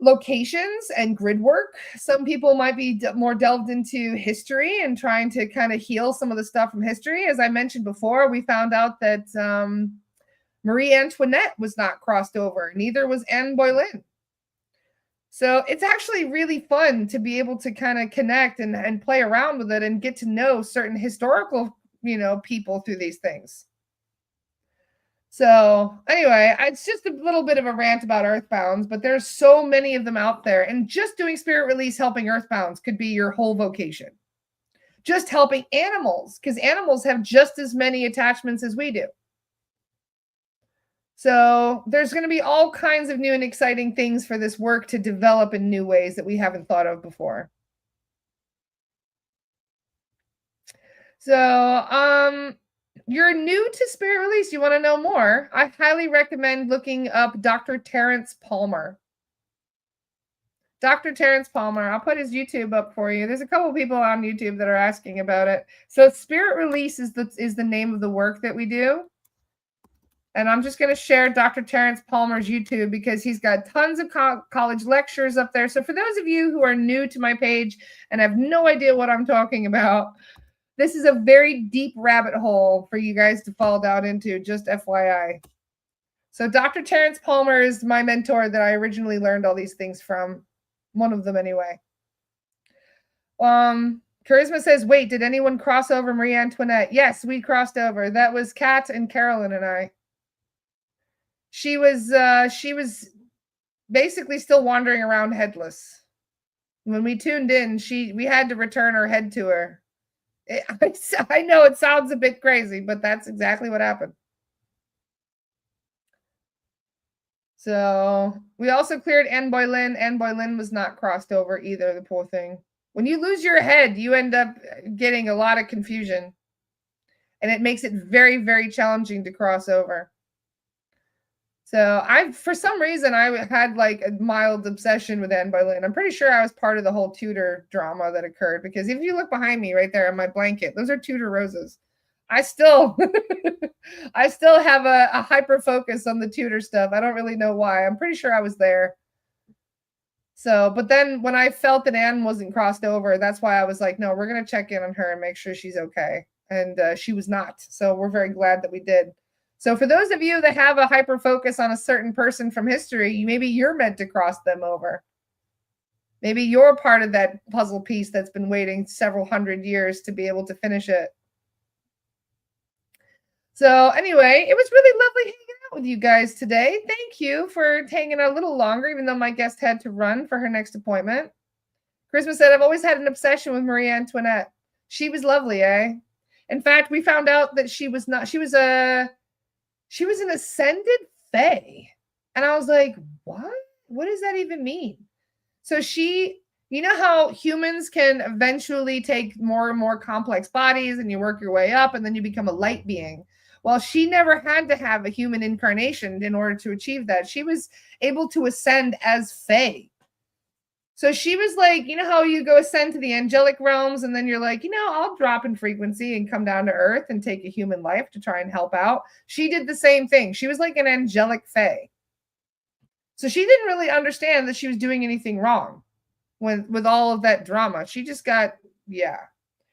locations and grid work. Some people might be more delved into history and trying to kind of heal some of the stuff from history. As I mentioned before, we found out that Marie Antoinette was not crossed over. Neither was Anne Boleyn. So it's actually really fun to be able to kind of connect and play around with it and get to know certain historical, people through these things. So anyway, it's just a little bit of a rant about Earthbounds, but there's so many of them out there. And just doing spirit release helping Earthbounds could be your whole vocation. Just helping animals, because animals have just as many attachments as we do. So there's going to be all kinds of new and exciting things for this work to develop in new ways that we haven't thought of before. So you're new to spirit release, you want to know more, I highly recommend looking up Dr. Terrence Palmer. Dr. Terrence Palmer, I'll put his YouTube up for you. There's a couple people on YouTube that are asking about it. So spirit release is the name of the work that we do. And I'm just going to share Dr. Terrence Palmer's YouTube because he's got tons of college lectures up there. So for those of you who are new to my page and have no idea what I'm talking about, this is a very deep rabbit hole for you guys to fall down into, just FYI. So Dr. Terrence Palmer is my mentor that I originally learned all these things from. One of them anyway. Charisma says, wait, did anyone cross over Marie Antoinette? Yes, we crossed over. That was Kat and Carolyn and I. She was basically still wandering around headless. When we tuned in, we had to return her head to her. I know it sounds a bit crazy, but that's exactly what happened. So we also cleared Anne Boleyn. Anne Boleyn was not crossed over either, the poor thing. When you lose your head, you end up getting a lot of confusion. And it makes it very, very challenging to cross over. So for some reason, I had like a mild obsession with Anne Boleyn. I'm pretty sure I was part of the whole Tudor drama that occurred, because if you look behind me right there on my blanket, those are Tudor roses. I still have a hyper focus on the Tudor stuff. I don't really know why. I'm pretty sure I was there. So, but then when I felt that Anne wasn't crossed over, that's why I was like, no, we're going to check in on her and make sure she's okay. And she was not. So we're very glad that we did. So for those of you that have a hyper focus on a certain person from history, maybe you're meant to cross them over. Maybe you're part of that puzzle piece that's been waiting several hundred years to be able to finish it. So anyway, it was really lovely hanging out with you guys today. Thank you for hanging a little longer, even though my guest had to run for her next appointment. Christmas said, I've always had an obsession with Marie Antoinette. She was lovely, eh? In fact, we found out that she was an ascended fae. And I was like, what? What does that even mean? So you know how humans can eventually take more and more complex bodies and you work your way up and then you become a light being. Well, she never had to have a human incarnation in order to achieve that. She was able to ascend as fae. So she was like, you know how you go ascend to the angelic realms and then you're like, I'll drop in frequency and come down to earth and take a human life to try and help out. She did the same thing. She was like an angelic fae. So she didn't really understand that she was doing anything wrong with all of that drama. She just got,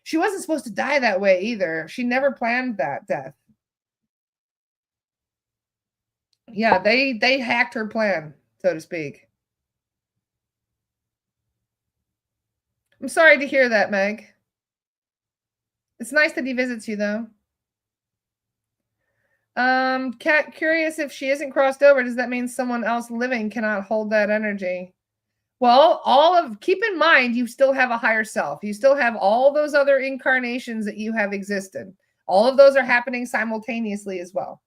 She wasn't supposed to die that way either. She never planned that death. Yeah, they hacked her plan, so to speak. I'm sorry to hear that, Meg. It's nice that he visits you, though. Kat, curious if she isn't crossed over, does that mean someone else living cannot hold that energy? Well, keep in mind, you still have a higher self. You still have all those other incarnations that you have existed. All of those are happening simultaneously as well.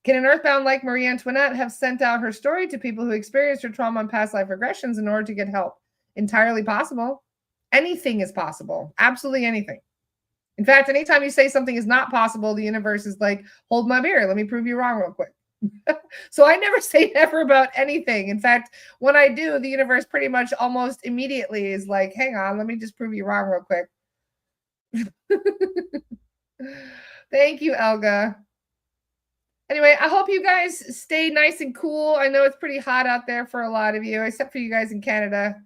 Can an earthbound like Marie Antoinette have sent out her story to people who experienced her trauma and past life regressions in order to get help? Entirely possible. Anything is possible. Absolutely anything. In fact, anytime you say something is not possible, the universe is like, hold my beer. Let me prove you wrong real quick. So I never say never about anything. In fact, when I do, the universe pretty much almost immediately is like, hang on, let me just prove you wrong real quick. Thank you, Elga. Anyway, I hope you guys stay nice and cool. I know it's pretty hot out there for a lot of you, except for you guys in Canada.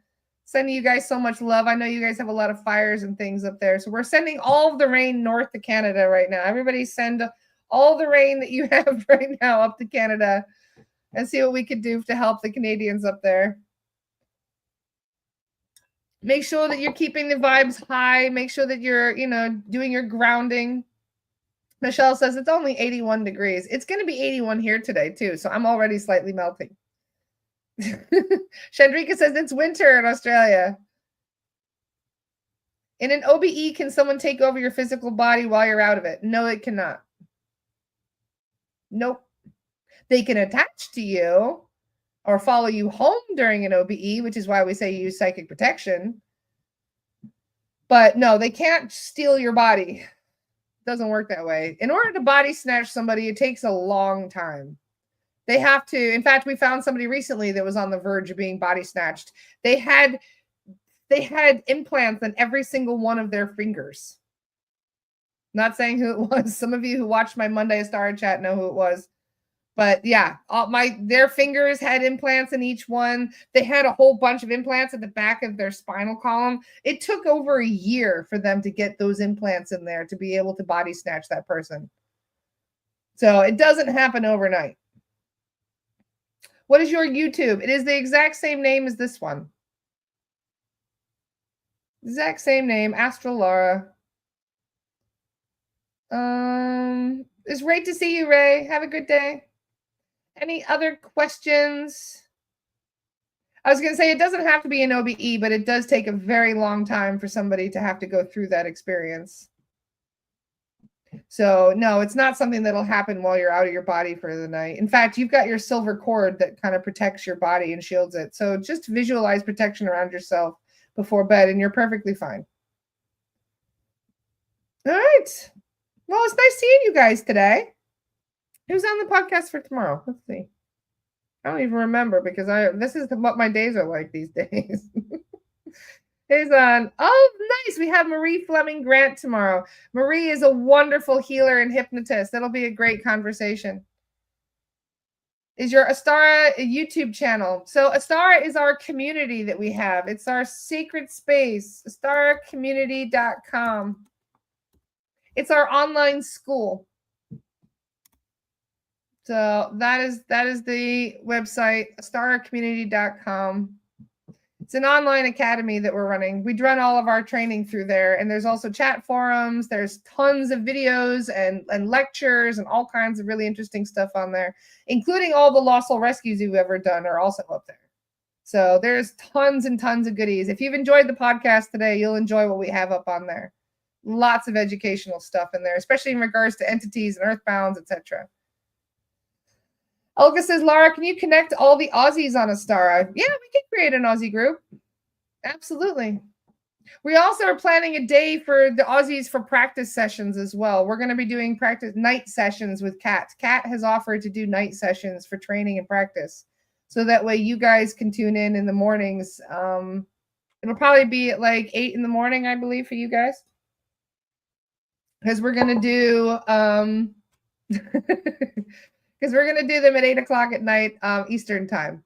Sending you guys so much love. I know you guys have a lot of fires and things up there. So we're sending all of the rain north to Canada right now. Everybody send all the rain that you have right now up to Canada and see what we could do to help the Canadians up there. Make sure that you're keeping the vibes high. Make sure that you're, doing your grounding. Michelle says it's only 81 degrees. It's going to be 81 here today, too. So I'm already slightly melting. Chandrika says it's winter in Australia. In an OBE, can someone take over your physical body while you're out of it? No, it cannot. Nope. They can attach to you or follow you home during an OBE, which is why we say you use psychic protection. But no, they can't steal your body. Doesn't work that way. In order to body snatch somebody, it takes a long time. They have to. In fact, we found somebody recently that was on the verge of being body snatched. They had implants in every single one of their fingers. Not saying who it was. Some of you who watched my Monday Star Chat know who it was. But yeah, their fingers had implants in each one. They had a whole bunch of implants at the back of their spinal column. It took over a year for them to get those implants in there to be able to body snatch that person. So it doesn't happen overnight. What is your YouTube? It is the exact same name as this one. Exact same name, Astral Laura. It's great to see you, Ray. Have a good day. Any other questions? I was going to say it doesn't have to be an OBE, but it does take a very long time for somebody to have to go through that experience. So no, it's not something that'll happen while you're out of your body for the night. In fact, you've got your silver cord that kind of protects your body and shields it. So just visualize protection around yourself before bed and you're perfectly fine. All right. Well, it's nice seeing you guys today. Who's on the podcast for tomorrow? Let's see. I don't even remember because this is what my days are like these days. Who's on? Oh, nice. We have Marie Fleming Grant tomorrow. Marie is a wonderful healer and hypnotist. That'll be a great conversation. Is your Astara YouTube channel? So Astara is our community that we have. It's our sacred space, astaracommunity.com. It's our online school. So that is the website, staracommunity.com. It's an online academy that we're running. We run all of our training through there. And there's also chat forums. There's tons of videos and lectures and all kinds of really interesting stuff on there, including all the lost soul rescues you've ever done are also up there. So there's tons and tons of goodies. If you've enjoyed the podcast today, you'll enjoy what we have up on there. Lots of educational stuff in there, especially in regards to entities and earthbounds, etc. Olga says, Laura, can you connect all the Aussies on Astara? Yeah, we can create an Aussie group. Absolutely. We also are planning a day for the Aussies for practice sessions as well. We're going to be doing practice night sessions with Kat. Kat has offered to do night sessions for training and practice. So that way you guys can tune in the mornings. It'll probably be at like 8 in the morning, I believe, for you guys. Because we're going to do... because we're going to do them at 8 o'clock at night Eastern time.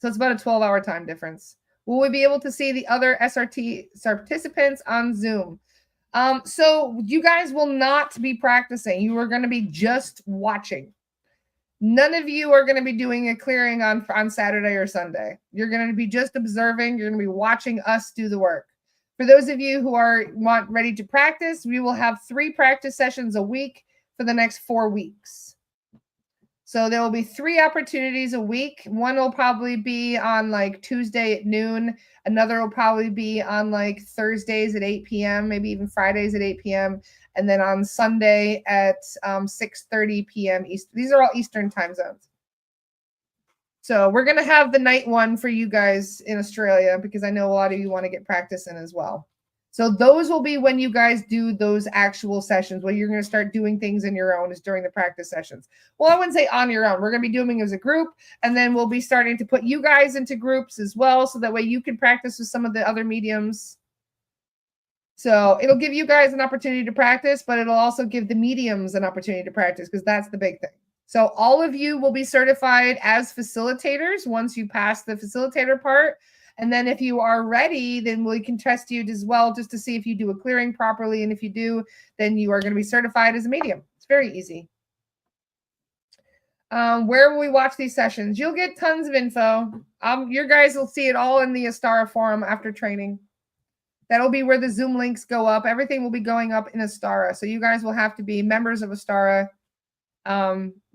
So it's about a 12-hour time difference. Will we be able to see the other SRT participants on Zoom? So you guys will not be practicing. You are going to be just watching. None of you are going to be doing a clearing on Saturday or Sunday. You're going to be just observing. You're going to be watching us do the work. For those of you who want ready to practice, we will have 3 practice sessions a week for the next 4 weeks. So there will be 3 opportunities a week. One will probably be on like Tuesday at noon. Another will probably be on like Thursdays at 8 p.m., maybe even Fridays at 8 p.m. And then on Sunday at 6:30 p.m. East. These are all Eastern time zones. So we're going to have the night one for you guys in Australia because I know a lot of you want to get practice in as well. So those will be when you guys do those actual sessions where you're going to start doing things on your own is during the practice sessions. Well, I wouldn't say on your own. We're going to be doing it as a group, and then we'll be starting to put you guys into groups as well so that way you can practice with some of the other mediums. So it'll give you guys an opportunity to practice, but it'll also give the mediums an opportunity to practice because that's the big thing. So all of you will be certified as facilitators once you pass the facilitator part. And then if you are ready, then we can test you as well just to see if you do a clearing properly. And if you do, then you are going to be certified as a medium. It's very easy. Where will we watch these sessions? You'll get tons of info. Your guys will see it all in the Astara forum after training. That'll be where the Zoom links go up. Everything will be going up in Astara. So you guys will have to be members of Astara.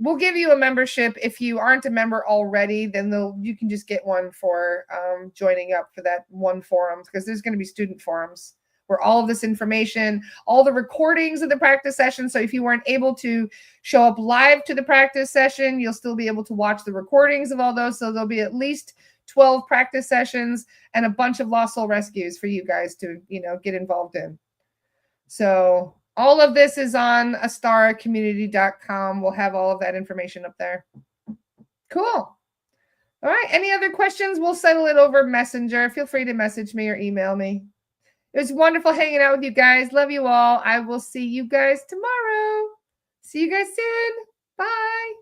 We'll give you a membership. If you aren't a member already, then you can just get one for joining up for that one forum because there's going to be student forums where all of this information, all the recordings of the practice session. So if you weren't able to show up live to the practice session, you'll still be able to watch the recordings of all those. So there'll be at least 12 practice sessions and a bunch of lost soul rescues for you guys to, get involved in. So all of this is on astaracommunity.com. We'll have all of that information up there. Cool. All right. Any other questions? We'll settle it over Messenger. Feel free to message me or email me. It was wonderful hanging out with you guys. Love you all. I will see you guys tomorrow. See you guys soon. Bye.